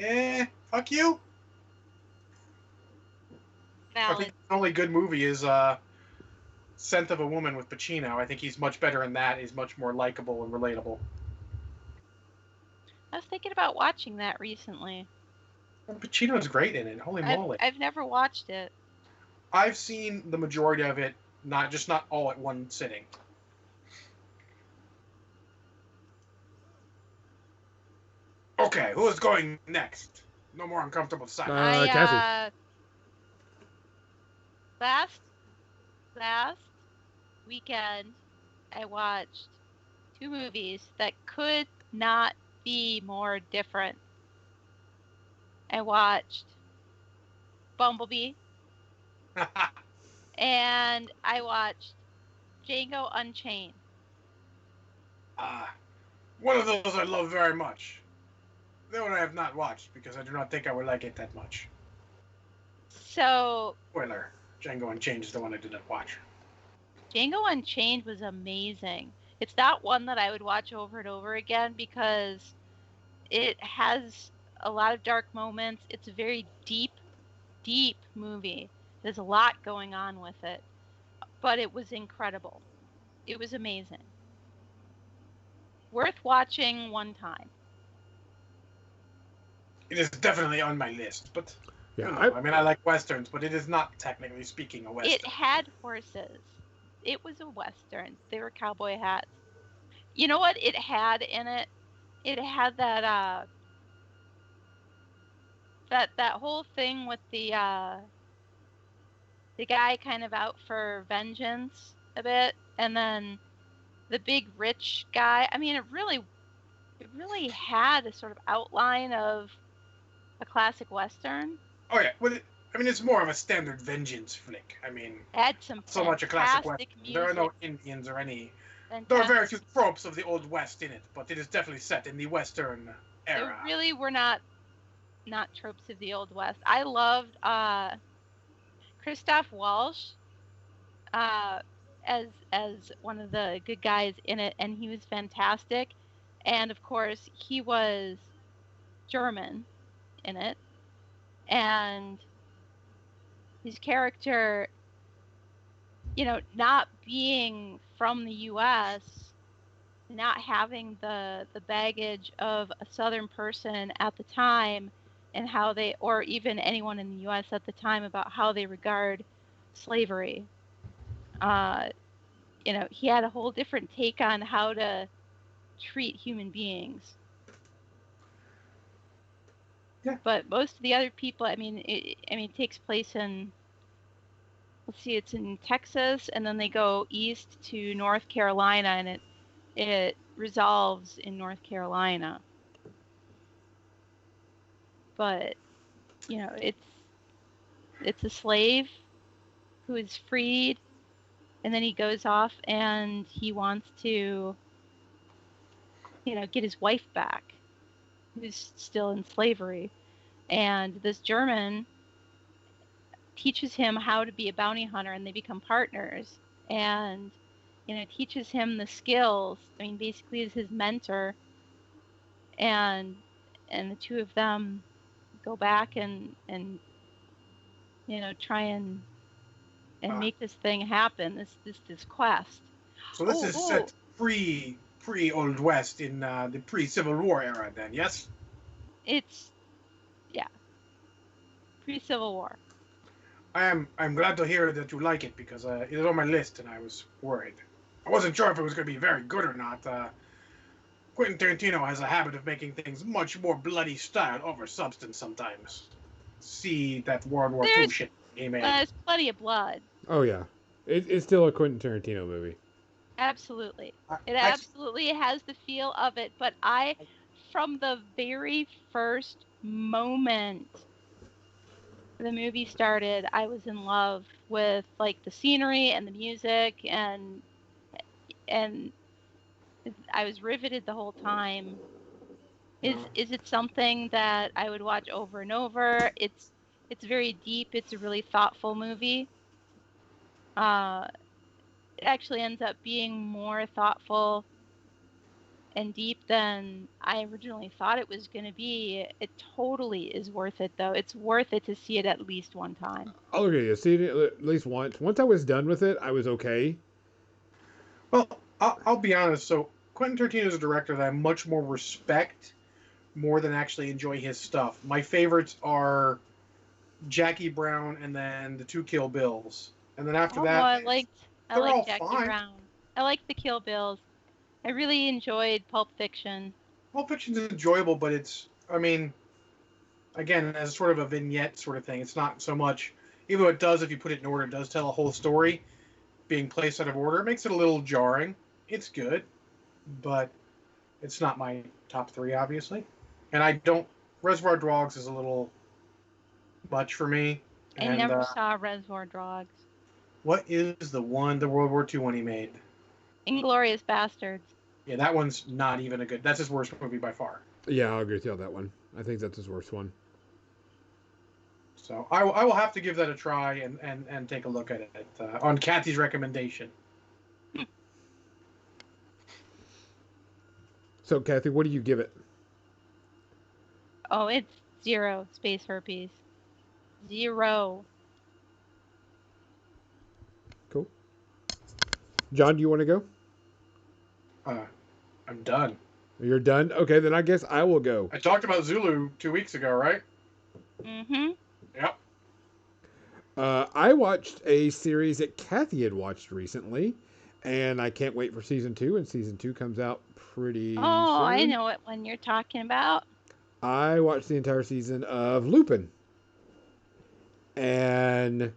fuck you. Valid. I think the only good movie is Scent of a Woman with Pacino. I think he's much better in that. He's much more likable and relatable. I was thinking about watching that recently. Pacino's great in it. Holy moly! I've never watched it. I've seen the majority of it, not all at one sitting. Okay, who is going next? No more uncomfortable silence. Kathy. Last weekend, I watched 2 movies that could not be more different. I watched Bumblebee, and I watched Django Unchained. One of those I love very much. The one I have not watched because I do not think I would like it that much. So... Spoiler. Django Unchained is the one I did not watch. Django Unchained was amazing. It's not one that I would watch over and over again because it has a lot of dark moments. It's a very deep movie. There's a lot going on with it. But it was incredible. It was amazing. Worth watching one time. It is definitely on my list, but Yeah, I like westerns, but it is not technically speaking a western. It had horses. It was a western. They were cowboy hats. You know what it had in it? It had that that whole thing with the guy kind of out for vengeance a bit, and then the big rich guy. I mean, it really had a sort of outline of a classic western. Oh yeah, well, it's more of a standard vengeance flick. I mean, It had some so much a classic fantastic western. music. There are no Indians or any. Fantastic. There are very few tropes of the old west in it, but it is definitely set in the western era. There really were not tropes of the old west. I loved Christoph Waltz as one of the good guys in it, and he was fantastic. And of course, he was German in it. And his character, not being from the U.S., not having the baggage of a Southern person at the time, and how they, or even anyone in the U.S. at the time, about how they regard slavery. He had a whole different take on how to treat human beings. Yeah. But most of the other people, it takes place in, let's see, it's in Texas, and then they go east to North Carolina, and it resolves in North Carolina. But, it's a slave who is freed, and then he goes off and he wants to, get his wife back, who's still in slavery. And this German teaches him how to be a bounty hunter, and they become partners. And, teaches him the skills. Basically is his mentor. And the two of them go back and try and make this thing happen. This quest. So this is set pre Old West in the pre-Civil War era, then, yes? It's pre-Civil War. I'm glad to hear that you like it, because it is on my list and I was worried. I wasn't sure if it was going to be very good or not. Quentin Tarantino has a habit of making things much more bloody style over substance sometimes. See that World War II shit he made. There's plenty of blood. Oh yeah, it's still a Quentin Tarantino movie. Absolutely, it absolutely has the feel of it. But from the very first moment the movie started, I was in love with the scenery and the music, and I was riveted the whole time. Is it something that I would watch over and over? It's very deep. It's a really thoughtful movie. It actually ends up being more thoughtful and deep than I originally thought it was going to be. It totally is worth it, though. It's worth it to see it at least one time. I'll agree. You see it at least once. Once I was done with it, I was okay. Well, I'll be honest. So Quentin Tarantino is a director that I much more respect, more than actually enjoy his stuff. My favorites are Jackie Brown and then the 2 Kill Bills. And then after that, I liked Jackie fine. Brown. I liked the Kill Bills. I really enjoyed Pulp Fiction. Pulp Fiction's enjoyable, but it's, again, as sort of a vignette sort of thing. It's not so much, even though it does, if you put it in order, it does tell a whole story. Being placed out of order, it makes it a little jarring. It's good, but it's not my top 3, obviously. And Reservoir Dogs is a little much for me. I never saw Reservoir Dogs. What is the World War II one he made? Inglourious Bastards. Yeah, that one's not even a good. That's his worst movie by far. Yeah, I'll agree with you on that one. I think that's his worst one. So I will have to give that a try and take a look at it on Kathy's recommendation. So, Kathy, what do you give it? Oh, it's 0 space herpes. 0. Cool. John, do you want to go? I'm done. You're done? Okay, then I guess I will go. I talked about Zulu 2 weeks ago, right? Mm-hmm. Yep. I watched a series that Kathy had watched recently, and I can't wait for season 2, and season 2 comes out pretty soon. I know what one you're talking about. I watched the entire season of Lupin, and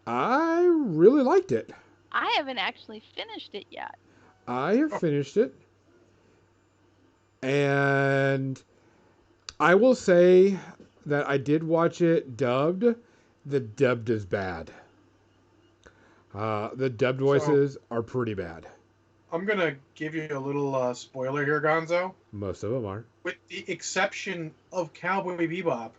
I really liked it. I haven't actually finished it yet. I have finished it, and I will say that I did watch it dubbed. The dubbed is bad. The dubbed voices are pretty bad. I'm going to give you a little spoiler here, Gonzo. Most of them are. With the exception of Cowboy Bebop.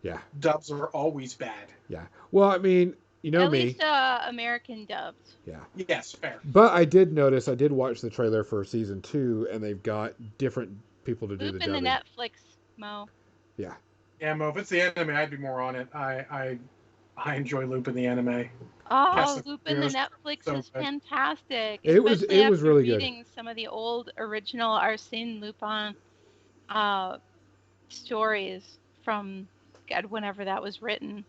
Yeah. Dubs are always bad. Yeah. Well, I mean, you know At me. least American dubbed. Yeah. Yes, fair. But I did notice, I did watch the trailer for season 2, and they've got different people to do the Loop in the dubbing. Netflix, Mo. Yeah. Yeah, Mo, if it's the anime, I'd be more on it. I enjoy Loop in the anime. Oh, Fast and Loop in the Furious, Netflix so is good. fantastic. It was Especially after really good. reading some of the old original Arsène Lupin uh, stories from God, whenever that was written.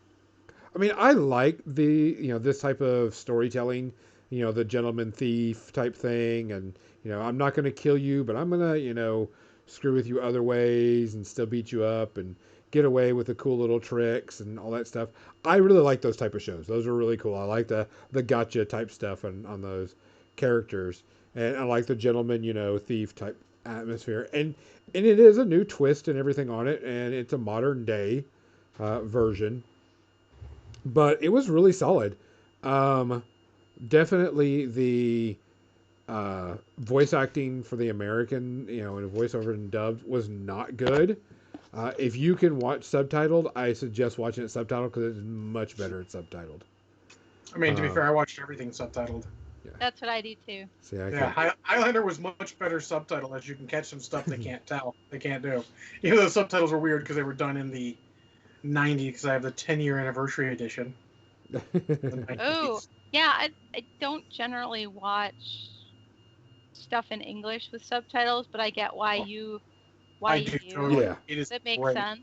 I mean, I like this type of storytelling, the gentleman thief type thing. And, I'm not going to kill you, but I'm going to, screw with you other ways and still beat you up and get away with the cool little tricks and all that stuff. I really like those type of shows. Those are really cool. I like the gotcha type stuff on those characters. And I like the gentleman, thief type atmosphere. And it is a new twist and everything on it. And it's a modern day version, but it was really solid. Um, Definitely the voice acting for the American, and voiceover and dubbed was not good. If you can watch subtitled, I suggest watching it subtitled because it's much better at subtitled. I mean, to be fair, I watched everything subtitled. That's what I do too. See, Highlander was much better subtitled, as you can catch some stuff they can't do. Even though the subtitles were weird because they were done in the 90s, because I have the 10-year anniversary edition. Oh, yeah, I don't generally watch stuff in English with subtitles, but I get why you do. Totally. Yeah. It is That makes great. sense.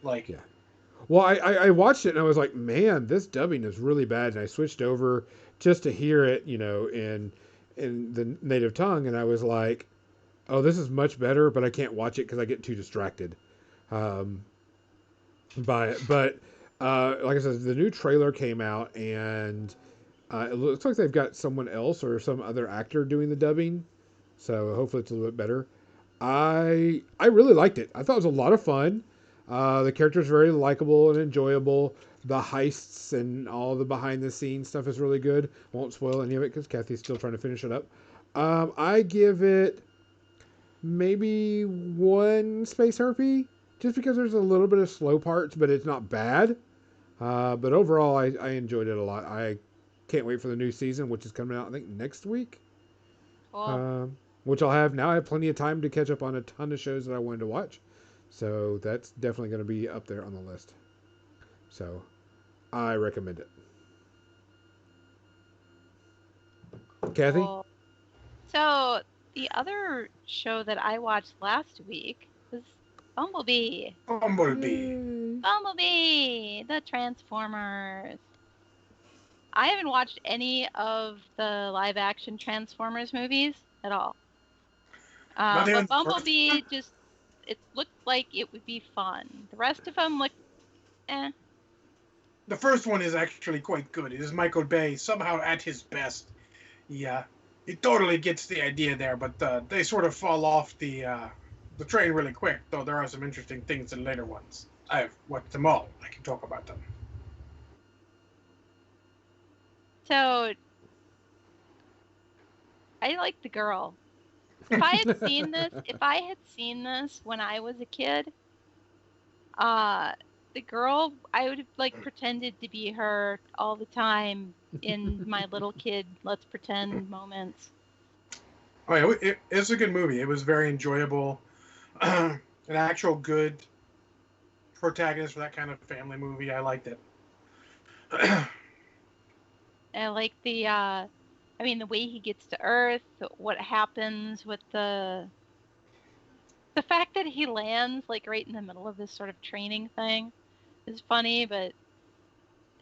Like, yeah. Well, I watched it and I was like, man, this dubbing is really bad. And I switched over just to hear it, in the native tongue. And I was like, oh, this is much better, but I can't watch it because I get too distracted by it. But like I said, the new trailer came out and it looks like they've got someone else or some other actor doing the dubbing. So hopefully it's a little bit better. I really liked it. I thought it was a lot of fun. The character's very likable and enjoyable. The heists and all the behind the scenes stuff is really good. Won't spoil any of it because Kathy's still trying to finish it up. I give it maybe 1 space harpy, just because there's a little bit of slow parts, but it's not bad. But overall, I enjoyed it a lot. I can't wait for the new season, which is coming out, I think, next week. Cool. Which I'll have now. I have plenty of time to catch up on a ton of shows that I wanted to watch. So that's definitely going to be up there on the list. So I recommend it. Kathy? Cool. So the other show that I watched last week was Bumblebee. Bumblebee, the Transformers. I haven't watched any of the live action Transformers movies at all. But Bumblebee it looked like it would be fun. The rest of them looked eh. The first one is actually quite good. It is Michael Bay somehow at his best. Yeah, he totally gets the idea there, but they sort of fall off the train really quick. Though there are some interesting things in later ones. I've watched them all. I can talk about them. So I like the girl. If I had seen this when I was a kid, the girl, I would have like pretended to be her all the time in my little kid let's pretend moments. Oh, yeah, it's a good movie. It was very enjoyable. An actual good protagonist for that kind of family movie. I liked it. I like the way he gets to Earth, what happens with the fact that he lands like right in the middle of this sort of training thing is funny,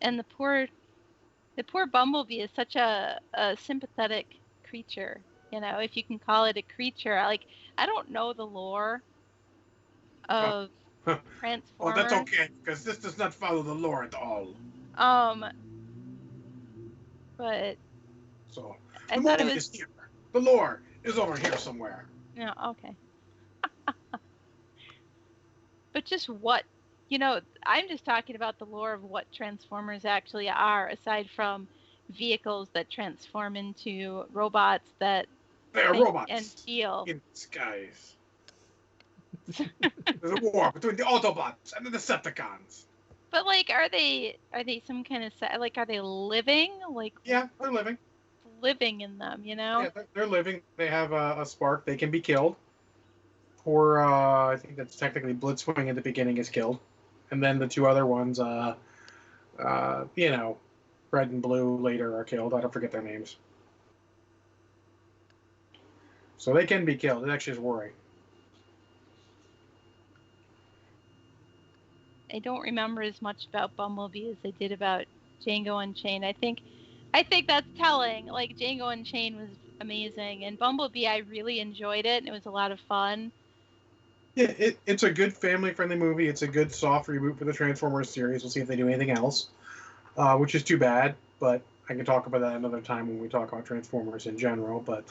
and the poor Bumblebee is such a sympathetic creature, if you can call it a creature. Like, I don't know the lore of Transformers. Oh, that's okay, because this does not follow the lore at all. But so I the thought it movie was is here. The lore is over here somewhere. Yeah, okay. But just what, I'm just talking about the lore of what Transformers actually are, aside from vehicles that transform into robots that They are robots and feel. in disguise. There's a war between the Autobots and the Decepticons. But like, are they some kind of like, are they living? Like, Yeah, they're living. living in them, you know? Yeah, they're living. They have a spark. They can be killed. Or I think that's technically Blitzwing at the beginning is killed, and then the two other ones, you know, Red and Blue later are killed. I don't forget their names. So they can be killed. It actually is worrying. I don't remember as much about Bumblebee as I did about Django Unchained. I think that's telling. Like, Django Unchained was amazing, and Bumblebee, I really enjoyed it, and it was a lot of fun. Yeah, it's a good family-friendly movie. It's a good soft reboot for the Transformers series. We'll see if they do anything else, which is too bad, but I can talk about that another time when we talk about Transformers in general. But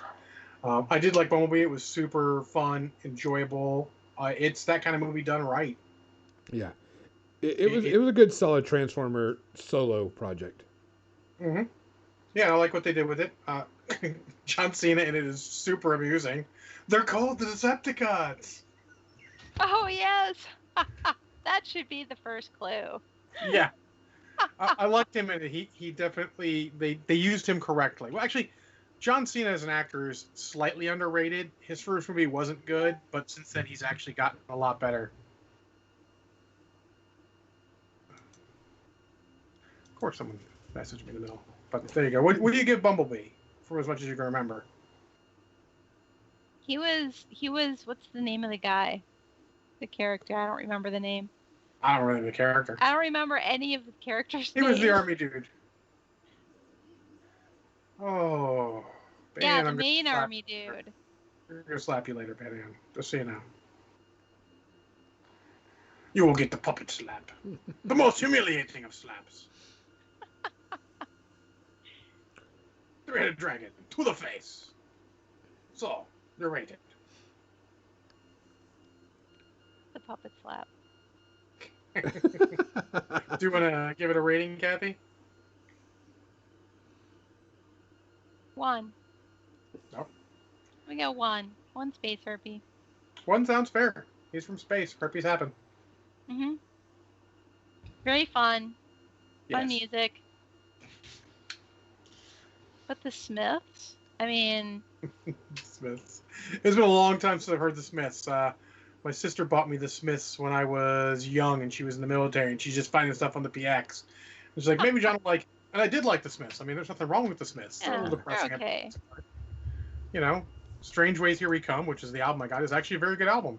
I did like Bumblebee. It was super fun, enjoyable. It's that kind of movie done right. Yeah. It was a good, solid Transformer solo project. Mm-hmm. Yeah, I like what they did with it. John Cena in it is super amusing. They're called the Decepticons. Oh, yes! That should be the first clue. Yeah. I liked him, and he definitely, they used him correctly. Well, actually, John Cena as an actor is slightly underrated. His first movie wasn't good, but since then he's actually gotten a lot better. Of course, someone messaged me in the middle. But there you go. What do you give Bumblebee, for as much as you can remember? He was, what's the name of the guy? The character. I don't remember the name. I don't remember the character. I don't remember any of the characters' He names. was the army dude. Oh. Yeah, the main army dude. I'm going to slap you later, Patty Ann. Just so you know. You will get the puppet slap. The most humiliating of slaps. Three-headed dragon to the face. So, you're rated. The puppet slap. Do you want to give it a rating, Kathy? 1. Nope. We got 1. 1 space herpy. 1 sounds fair. He's from space. Herpes happen. Mhm. Very fun. Fun Yes. music. But the Smiths? I mean... Smiths. It's been a long time since I've heard the Smiths. My sister bought me the Smiths when I was young, and she was in the military, and she's just finding stuff on the PX. She's like, maybe John will like... And I did like the Smiths. I mean, there's nothing wrong with the Smiths. It's a Yeah, little depressing. they're okay. But, you know, Strange Ways Here We Come, which is the album I got, is actually a very good album.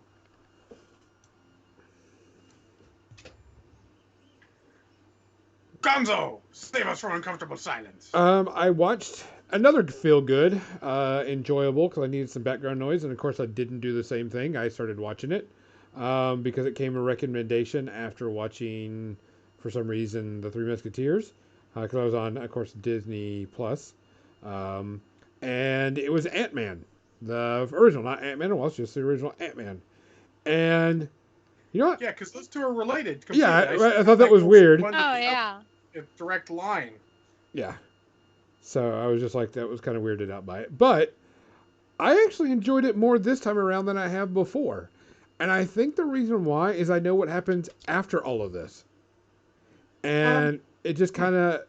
Gonzo, save us from uncomfortable silence. I watched another feel good, enjoyable because I needed some background noise, and of course I didn't do the same thing. I started watching it because it came a recommendation after watching, for some reason, The Three Musketeers, because I was on, of course, Disney Plus, and it was Ant-Man, the original, not Ant-Man. It was just the original Ant-Man, and you know what? Yeah, because those two are related. Yeah, completely. I thought that was weird. Oh, yeah. A direct line. Yeah. So I was just like, that was kind of weirded out by it. But I actually enjoyed it more this time around than I have before. And I think the reason why is I know what happens after all of this. And it just kind of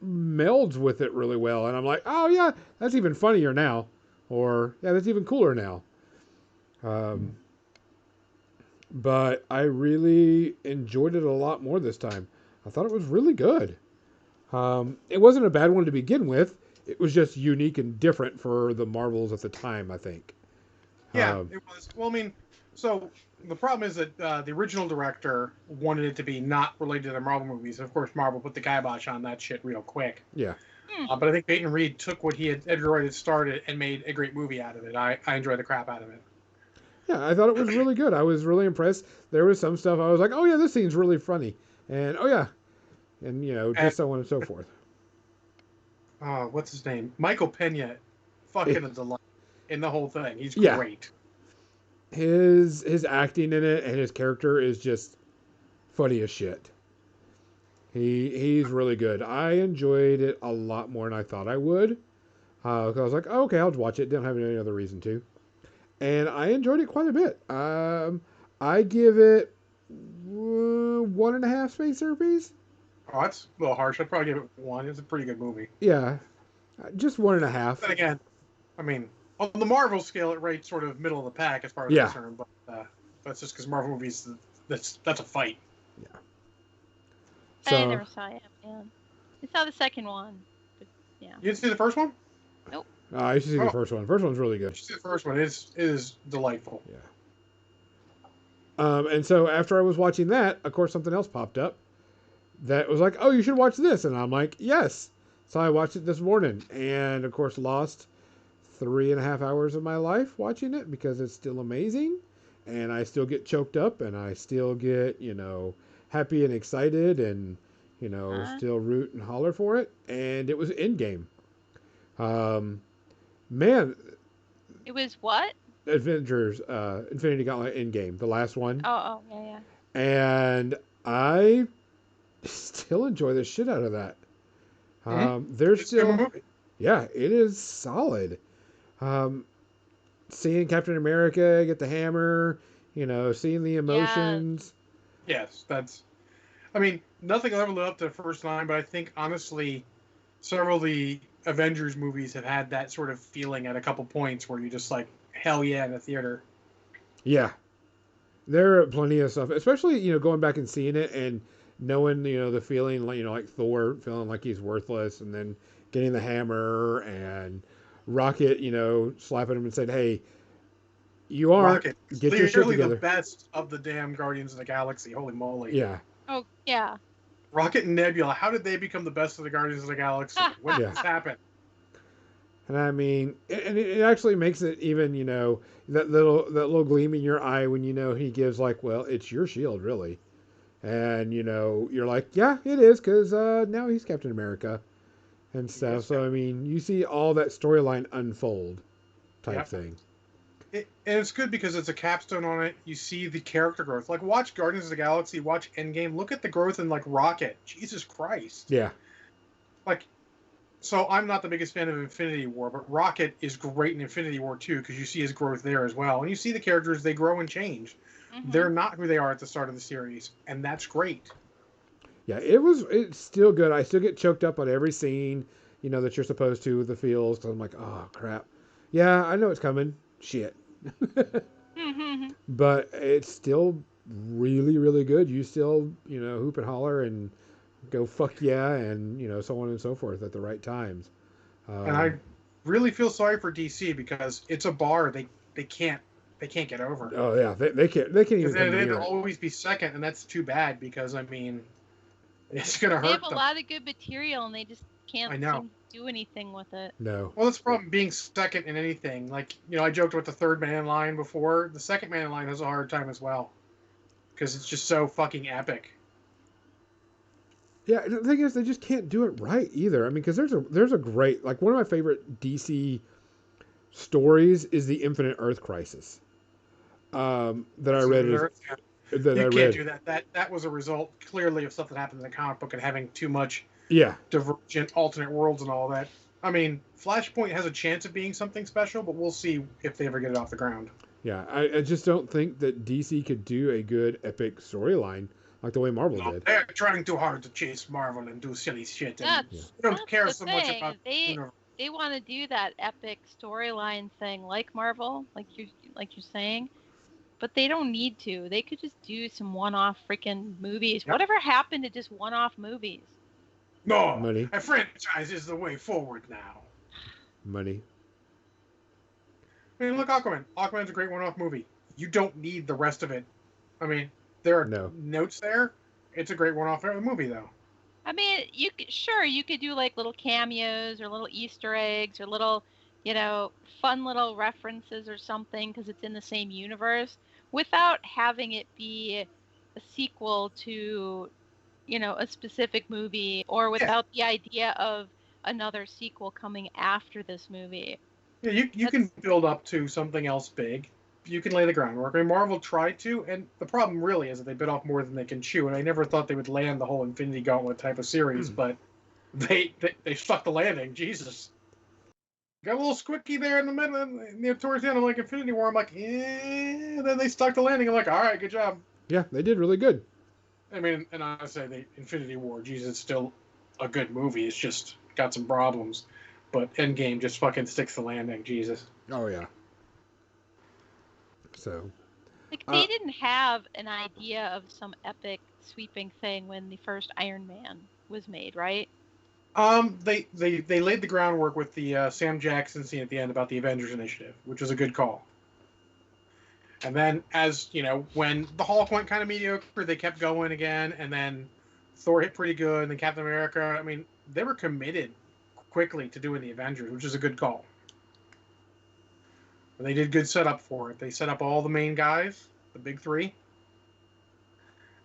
melds with it really well. And I'm like, oh, yeah, that's even funnier now. Or, yeah, that's even cooler now. But I really enjoyed it a lot more this time. I thought it was really good. It wasn't a bad one to begin with. It was just unique and different for the Marvels at the time, I think. Yeah, it was. Well, I mean, so the problem is that the original director wanted it to be not related to the Marvel movies. Of course, Marvel put the kibosh on that shit real quick. Yeah. But I think Peyton Reed took what Edgar Wright had started and made a great movie out of it. I enjoyed the crap out of it. Yeah, I thought it was really good. I was really impressed. There was some stuff I was like, oh, yeah, this scene's really funny. And, oh, yeah. And, you know, just so on and so forth. What's his name? Michael Pena. Fucking a delight in the whole thing. He's Yeah. great. His acting in it and his character is just funny as shit. He's really good. I enjoyed it a lot more than I thought I would. 'Cause I was like, oh, okay, I'll watch it. Didn't have any other reason to. And I enjoyed it quite a bit. I give it 1.5 space therapies. Oh, that's a little harsh. I'd probably give it 1. It's a pretty good movie. Yeah, just 1.5. Then again, I mean, on the Marvel scale, it rates sort of middle of the pack as far as Yeah. concerned. But that's just because Marvel movies, that's a fight. I So never saw it. Man. I saw the second one. But, yeah. You didn't see the first one? I should see the Oh. first one. First one's really You good. should see the first one. It is delightful. And so after I was watching that, of course, something else popped up that was like, "Oh, you should watch this," and I'm like, "Yes." So I watched it this morning, and of course, lost 3.5 hours of my life watching it because it's still amazing, and I still get choked up, and I still get happy and excited, and still root and holler for it. And it was Endgame. Man, It was what? Avengers, Infinity Gauntlet Endgame, the last one. Oh, yeah. And I still enjoy the shit out of that. There's It's a good still, movie. yeah, it is solid. Seeing Captain America get the hammer, seeing the emotions. Yes, I mean, nothing will ever live up to the first 9, but I think, honestly, several of the Avengers movies have had that sort of feeling at a couple points where you're just like, hell yeah, in the theater. Yeah, there are plenty of stuff, especially going back and seeing it and knowing the feeling like Thor feeling like he's worthless, and then getting the hammer and Rocket slapping him and said, "Hey, you are Rocket, get your shit clearly together." the best of the damn Guardians of the Galaxy. Holy moly. Yeah, Oh, yeah. Rocket and Nebula, how did they become the best of the Guardians of the Galaxy? When did Yeah. this happen? and I mean, and it actually makes it even that little gleam in your eye when he gives like, "Well, it's your shield, really," and you're like, "Yeah, it is," because now he's Captain America and stuff. Yes, So I mean, you see all that storyline unfold, type Yep. thing. And it's good because it's a capstone on it. You see the character growth. Like, watch Guardians of the Galaxy, watch Endgame. Look at the growth in, like, Rocket. Jesus Christ. Yeah, Like, so I'm not the biggest fan of Infinity War, but Rocket is great in Infinity War, too, because you see his growth there as well. And you see the characters, they grow and change. Mhm. They're not who they are at the start of the series, and that's great. yeah. It's still good. I still get choked up on every scene, that you're supposed to with the feels. Because I'm like, oh crap. Yeah, I know it's coming. Shit. Mhm. But it's still really, really good. You still, hoop and holler and go fuck yeah, and so on and so forth at the right times. And I really feel sorry for DC because it's a bar they can't get over. Oh yeah, they can't even Because come they'd near it. always be second, and that's too bad because, I mean, it's going to They hurt have a them. lot of good material, and they just can't I know. seem to do anything with it. No. Well, that's the problem being second in anything. Like, I joked about the third man in line before. The second man in line has a hard time as well. Because it's just so fucking epic. Yeah, the thing is, they just can't do it right either. I mean, because there's a great, like, one of my favorite DC stories is the Infinite Earth Crisis. That I read is that You I can't read. do that. That was a result, clearly, of something that happened in the comic book and having too much Yeah, divergent alternate worlds and all that. I mean, Flashpoint has a chance of being something special, but we'll see if they ever get it off the ground. yeah. I just don't think that DC could do a good epic storyline like the way Marvel No, did. they're trying too hard to chase Marvel and do silly shit. And That's, we don't that's care the so much thing. about the universe. They want to do that epic storyline thing like Marvel, like you're saying, but they don't need to. They could just do some one-off freaking movies. Yep. Whatever happened to just one-off movies? No, Money. a franchise is the way forward now. Money. I mean, look, Aquaman. Aquaman's a great one-off movie. You don't need the rest of it. I mean, there are No. notes there. It's a great one-off movie, though. I mean, you could do like little cameos or little Easter eggs or little, fun little references or something because it's in the same universe without having it be a sequel to, a specific movie or without the idea of another sequel coming after this movie. Yeah, you can build up to something else big. You can lay the groundwork. I mean, Marvel tried to, and the problem really is that they bit off more than they can chew. And I never thought they would land the whole Infinity Gauntlet type of series, but they stuck the landing. Jesus, got a little squicky there in the middle, near towards the end of like Infinity War. I'm like, then they stuck the landing. I'm like, all right, good job. Yeah, they did really good. I mean, and I say the Infinity War, Jesus, it's still a good movie. It's just got some problems. But Endgame just fucking sticks the landing, Jesus. Oh yeah. So Like they didn't have an idea of some epic sweeping thing when the first Iron Man was made, right? They laid the groundwork with the Sam Jackson scene at the end about the Avengers Initiative, which was a good call. And then, as you know, when the Hulk went kind of mediocre, they kept going again, and then Thor hit pretty good, and then Captain America. I mean, they were committed quickly to doing the Avengers, which is a good call. And they did good setup for it. They set up all the main guys, the big three.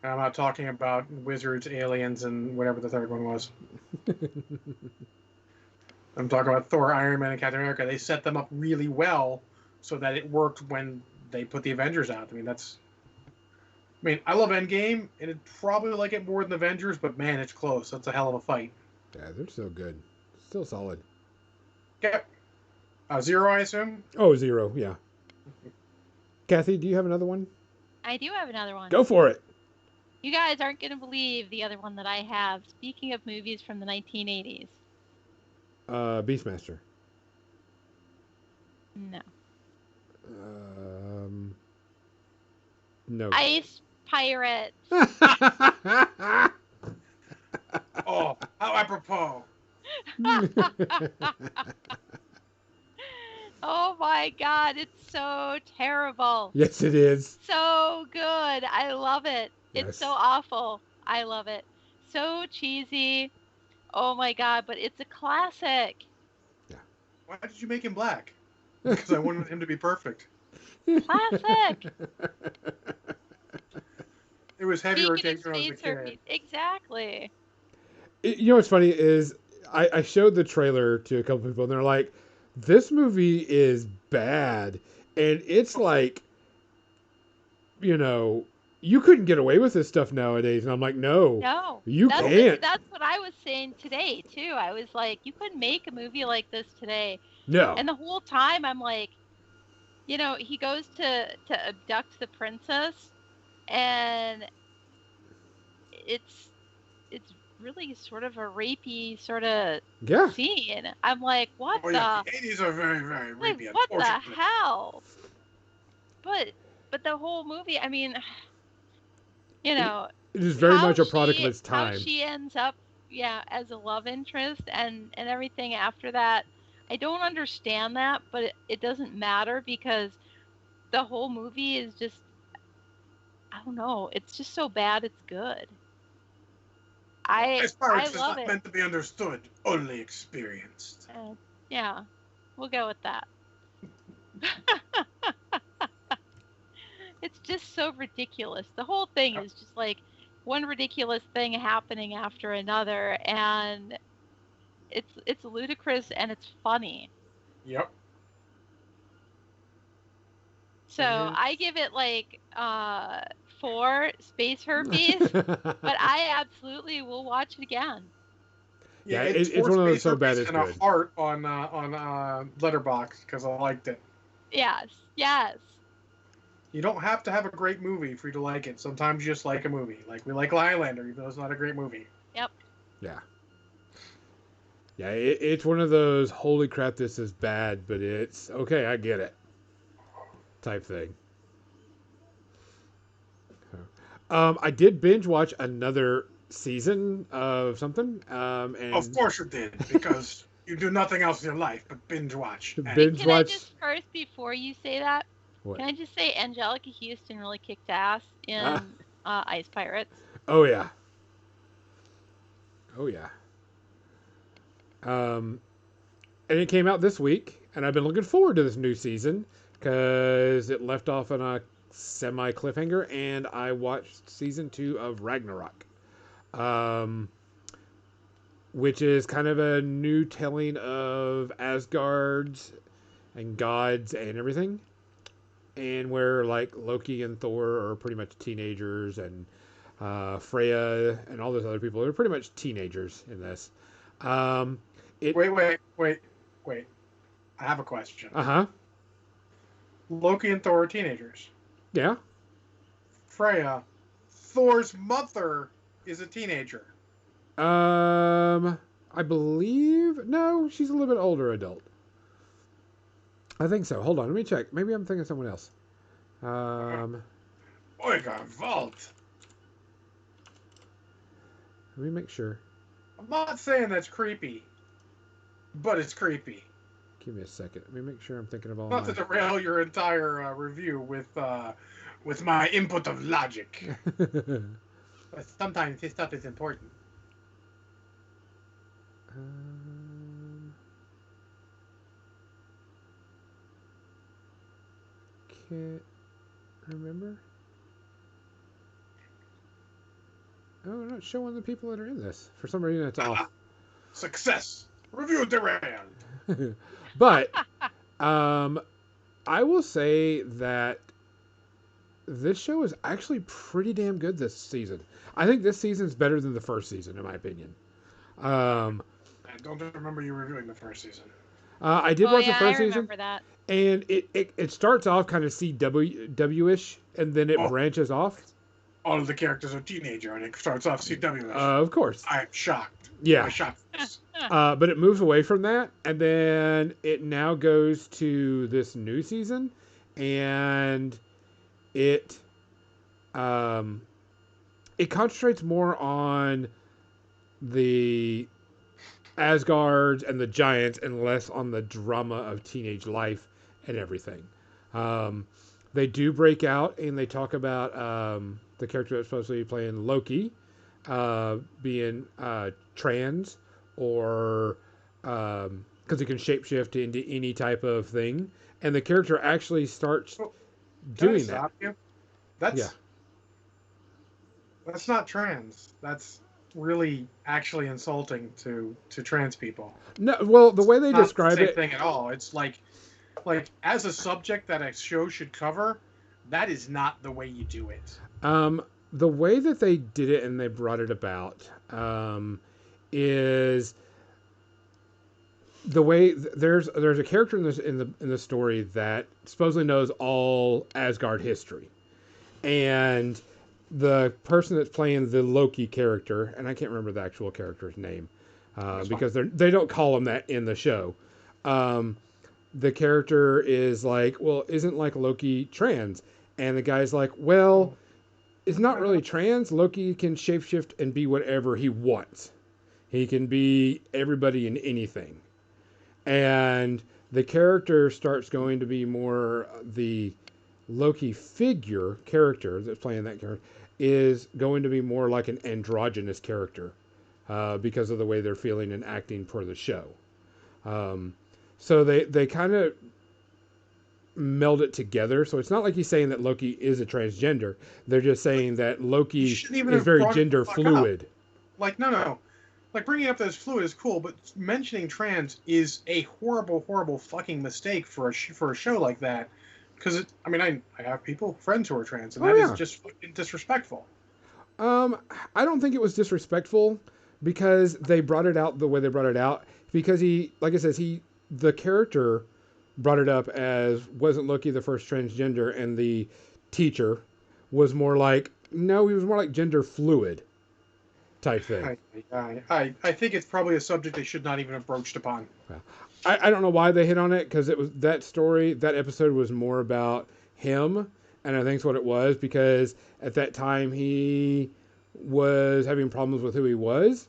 And I'm not talking about wizards, aliens, and whatever the third one was. I'm talking about Thor, Iron Man, and Captain America. They set them up really well so that it worked when they put the Avengers out. I mean, I love Endgame, and I'd probably like it more than Avengers, but man, it's close. That's a hell of a fight. yeah, they're so good. Still solid. Okay. Zero, I assume? Oh, Zero, yeah. Kathy, do you have another one? I do have another one. Go for it. You guys aren't going to believe the other one that I have. Speaking of movies from the 1980s. Beastmaster. No. No. Ice Pirates. Oh, how apropos. Oh my god, it's so terrible. Yes, it is. So good. I love it. Yes. It's so awful. I love it. So cheesy. Oh my god, but it's a classic. Why did you make him black? Because I wanted him to be perfect. Classic. It was heavy Speaking rotation of when I was a space kid. herpes. Exactly. You know what's funny is I showed the trailer to a couple people and they're like, this movie is bad. And it's like, you know, you couldn't get away with this stuff nowadays. And I'm like, no, No. you can't. That's what I was saying today, too. I was like, you couldn't make a movie like this today. No. And the whole time I'm like, you know, he goes to abduct the princess, and it's really sort of a rapey sort of Yeah. scene. I'm like, what Oh, yeah, the 80s are very, very like, rapey, what the unfortunately. hell? But the whole movie, I mean, you know, It is very how much a product of its How time. she ends up, as a love interest and everything after that, I don't understand that, but it doesn't matter because the whole movie is just, I don't know, it's just so bad it's good. As I pirates is love not it. meant to be understood, only experienced. Yeah, we'll go with that. It's just so ridiculous. The whole thing is just like one ridiculous thing happening after another, and it's ludicrous and it's funny. Yep. So I give it like 4 space herpes, but I absolutely will watch it again. Yeah, it's one of those so bad it's and good. a heart on Letterboxd because I liked it. Yes. You don't have to have a great movie for you to like it. Sometimes you just like a movie. Like we like Highlander, even though it's not a great movie. Yep. Yeah. Yeah, it's one of those, holy crap, this is bad, but it's, okay, I get it, type thing. I did binge watch another season of something. And Of course you did, because you do nothing else in your life but binge watch. Binge Can watch. I just first, before you say that, What? can I just say Angelica Houston really kicked ass in Ice Pirates? Oh, yeah. Oh, yeah. And it came out this week, and I've been looking forward to this new season because it left off on a semi cliffhanger, and I watched season 2 of Ragnarok, which is kind of a new telling of Asgard's and gods and everything, and where like Loki and Thor are pretty much teenagers, and Freya and all those other people are pretty much teenagers in this. Wait. I have a question. Uh-huh. Loki and Thor are teenagers. Yeah. Freya Thor's mother is a teenager. I believe no, she's a little bit older adult. I think so. Hold on, let me check. Maybe I'm thinking of someone else. Oiga, Vault. Let me make sure. I'm not saying that's creepy, but it's creepy. Give me a second. Let me make sure I'm thinking of all. Not to derail your entire review with my input of logic. But sometimes this stuff is important. Can't remember. Oh, I'm not showing the people that are in this. For some reason, it's off. Success. Review derailed. But I will say that this show is actually pretty damn good this season. I think this season's better than the first season, in my opinion. I don't remember you reviewing the first season. I did watch the first I season, remember that. and it starts off kind of CW-ish, and then it branches off. All of the characters are teenager, and it starts off CW-ish. Of course. I'm shocked. Yeah. I'm shocked. But it moves away from that, and then it now goes to this new season, and it concentrates more on the Asgards and the giants and less on the drama of teenage life and everything. They do break out and they talk about the character that's supposed to be playing Loki being trans, or because he can shapeshift into any type of thing, and the character actually starts doing that. That's not trans. That's really actually insulting to trans people. No, well, the way they It's not describe the same it, thing at all. It's like as a subject that a show should cover, that is not the way you do it. the way that they did it and they brought it about is the way there's a character in the story that supposedly knows all Asgard history, and the person that's playing the Loki character, and I can't remember the actual character's name because they don't call him that in the show. The character is like, well, isn't like Loki trans? And the guy's like, well, it's not really trans. Loki can shapeshift and be whatever he wants. He can be everybody and anything. And the character starts going to be more the Loki character that's playing that character is going to be more like an androgynous character because of the way they're feeling and acting for the show. So they kind of meld it together. So it's not like he's saying that Loki is a transgender. They're just saying that Loki is very gender fluid. Like, no. Like, bringing up that it's fluid is cool, but mentioning trans is a horrible, horrible fucking mistake for a show like that. Because, I have friends who are trans, and that is just fucking disrespectful. I don't think it was disrespectful because they brought it out the way they brought it out. Because the character brought it up as wasn't Loki the first transgender, and the teacher was more like, no, he was more like gender fluid type thing. I think it's probably a subject they should not even have broached upon. I don't know why they hit on it, because it was that episode was more about him, and I think that's what it was, because at that time he was having problems with who he was,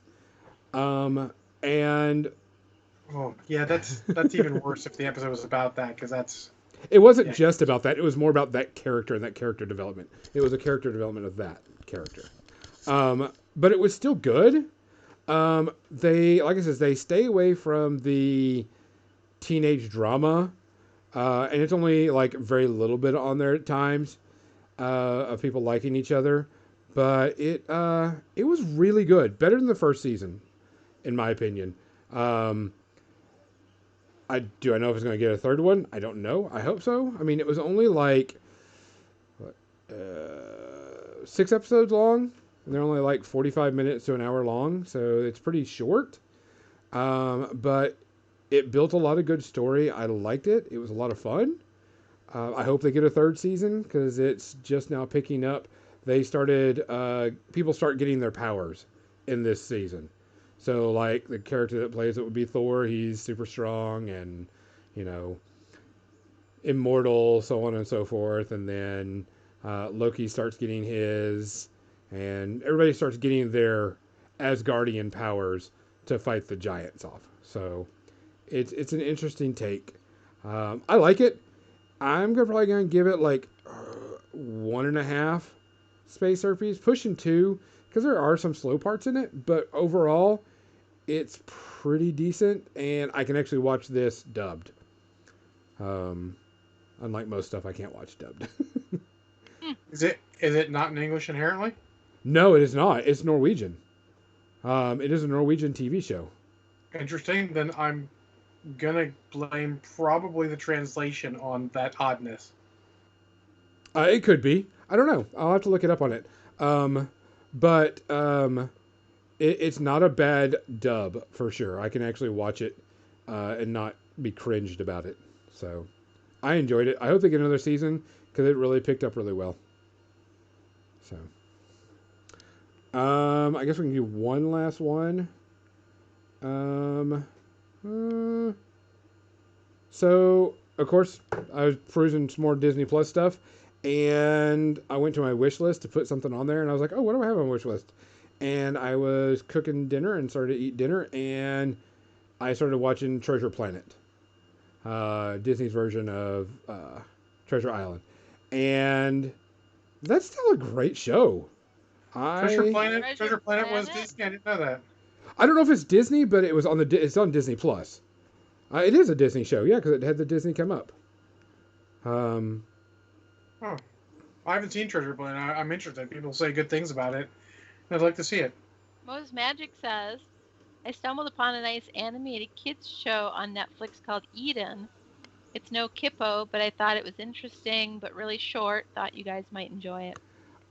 and oh yeah, that's even worse if the episode was about that, because it wasn't just about that. It was more about that character and that character development. It was a character development of that character. But it was still good. They, like I said, they stay away from the teenage drama. And it's only like very little bit on there at times, of people liking each other. But it was really good. Better than the first season, in my opinion. Do I know if it's going to get a third one? I don't know. I hope so. It was only like 6 episodes long. And they're only like 45 minutes to an hour long, so it's pretty short. But it built a lot of good story. I liked it. It was a lot of fun. I hope they get a third season, because it's just now picking up they started people start getting their powers in this season. So like the character that plays it would be Thor. He's super strong and you know immortal, so on and so forth. And then Loki starts getting his, and everybody starts getting their Asgardian powers to fight the giants off. So it's an interesting take. I like it. I'm probably gonna give it like 1.5 space herpes, pushing 2, because there are some slow parts in it, but overall, it's pretty decent, and I can actually watch this dubbed. Unlike most stuff, I can't watch dubbed. Is it not in English inherently? No, it is not. It's Norwegian. It is a Norwegian TV show. Interesting. Then I'm gonna blame probably the translation on that oddness. It could be. I don't know. I'll have to look it up on it. But it's not a bad dub for sure. I can actually watch it and not be cringed about it. So I enjoyed it. I hope they get another season because it really picked up really well. So I guess we can do one last one. So of course I was perusing some more Disney Plus stuff. And I went to my wish list to put something on there, and I was like, oh, what do I have on my wish list? And I was cooking dinner and started to eat dinner, and I started watching Treasure Planet, Disney's version of Treasure Island. And that's still a great show. Treasure Planet was Disney. I didn't know that. I don't know if it's Disney, but it was it's on Disney Plus. It is a Disney show, yeah, because it had the Disney come up. Oh, I haven't seen Treasure Planet. I'm interested. People say good things about it. I'd like to see it. Mo's Magic says, I stumbled upon a nice animated kids show on Netflix called Eden. It's no Kippo, but I thought it was interesting, but really short. Thought you guys might enjoy it.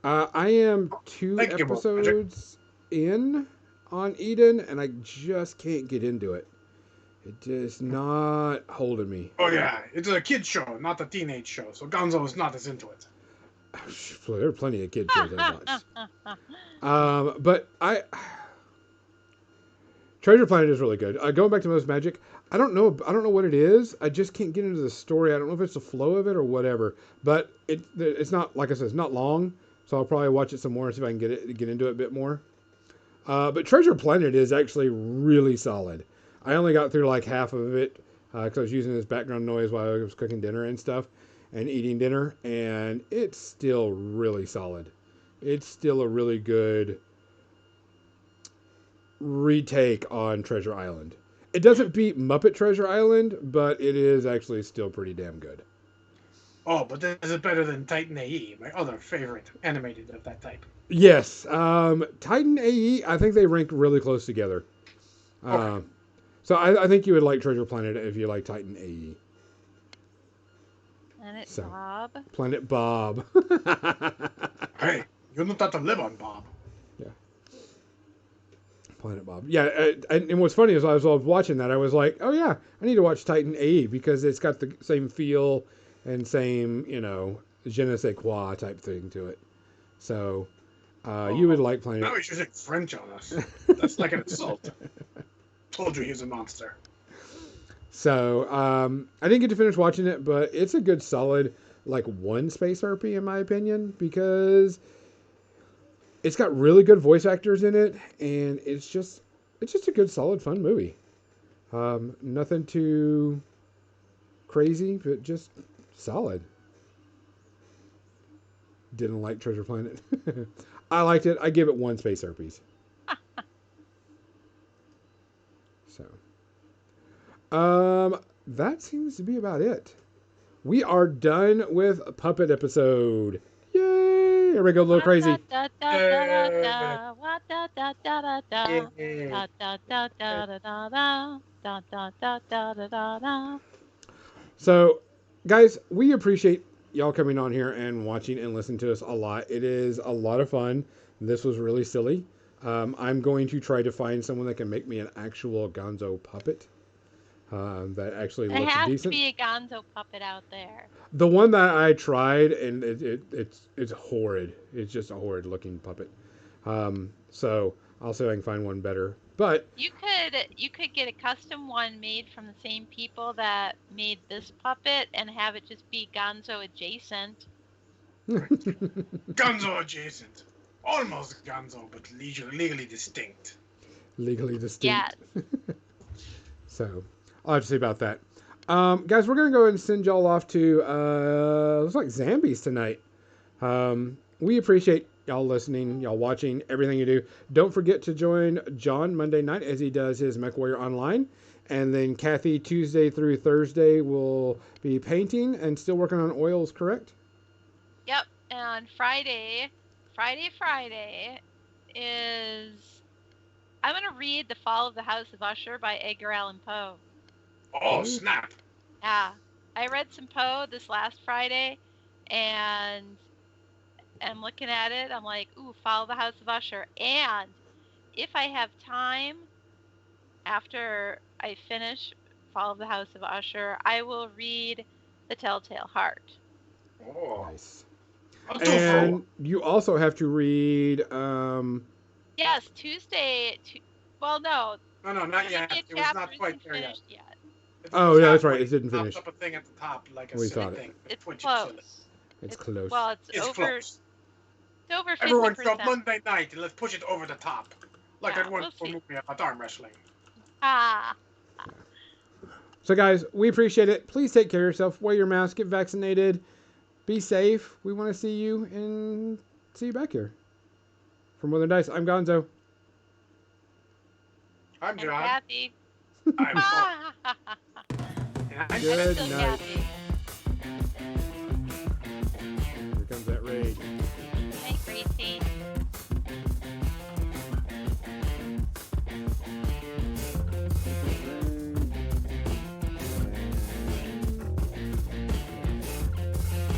I am 2 episodes in on Eden, and I just can't get into it. It's just not holding me. Oh yeah, it's a kid show, not a teenage show. So Gonzo is not as into it. There are plenty of kid shows I watch. But Treasure Planet is really good. Going back to Mo's Magic, I don't know what it is. I just can't get into the story. I don't know if it's the flow of it or whatever. But it's not, like I said, it's not long. So I'll probably watch it some more and see if I can get into it a bit more. But Treasure Planet is actually really solid. I only got through like half of it because I was using this background noise while I was cooking dinner and stuff and eating dinner, and it's still really solid. It's still a really good retake on Treasure Island. It doesn't beat Muppet Treasure Island, but it is actually still pretty damn good. Oh, but is it better than Titan AE, my other favorite animated of that type? Yes. Titan AE, I think they rank really close together. Okay. So I think you would like Treasure Planet if you like Titan AE. Planet Bob. Planet Bob. Hey, you don't have to live on Bob. Yeah. Planet Bob. Yeah, and what's funny is I was watching that, I was like, oh yeah, I need to watch Titan AE because it's got the same feel and same, je ne sais quoi type thing to it. So you would like Planet. Now he's using French on us. That's like an insult. Told you he's a monster. So I didn't get to finish watching it, but it's a good solid like 1 space RP in my opinion because it's got really good voice actors in it, and it's just a good solid fun movie. Nothing too crazy, but just solid. Didn't like Treasure Planet. I liked it. I give it 1 space herpes. So, that seems to be about it. We are done with a puppet episode. Yay! Everybody go a little crazy. So, guys, we appreciate y'all coming on here and watching and listening to us a lot. It is a lot of fun. This was really silly. I'm going to try to find someone that can make me an actual Gonzo puppet. that actually There looks has to decent. be a Gonzo puppet out there. The one that I tried, and it's horrid. It's just a horrid looking puppet. So I'll see if I can find one better. But You could get a custom one made from the same people that made this puppet and have it just be Gonzo adjacent. Gonzo adjacent. Almost Gonzo, but legally distinct. legally distinct. Yes. So I'll have to see about that. Guys, we're gonna go ahead and send y'all off to looks like Zambies tonight. We appreciate y'all listening, y'all watching, everything you do. Don't forget to join John Monday night as he does his MechWarrior Online. And then Kathy Tuesday through Thursday will be painting and still working on oils, correct? Yep. And Friday is I'm gonna read The Fall of the House of Usher by Edgar Allan Poe. Oh, snap. Yeah. I read some Poe this last Friday and I'm looking at it, I'm like, ooh, Follow the House of Usher. And if I have time after I finish Follow the House of Usher, I will read The Telltale Heart. Oh. Nice. I'll do for And you also have to read Yes, Tuesday. Well, no. No, not the yet. immediate It was not chapter quite isn't there yet. finished yet. Oh, yeah, that's right. It didn't Pops finish. up a thing at the top, like a We silly thought it. thing. It's Twitch close. silly. It's close. Well, it's It's over. close. It's over 50%. Everyone show up Monday night and let's push it over the top. Like Yeah, that we'll wonderful see. movie about arm wrestling. Ah. So, guys, we appreciate it. Please take care of yourself. Wear your mask. Get vaccinated. Be safe. We want to see you and see you back here. From Northern Dice, I'm Gonzo. I'm And John. Kathy. I'm Ah. and I'm Good Still night. Kathy.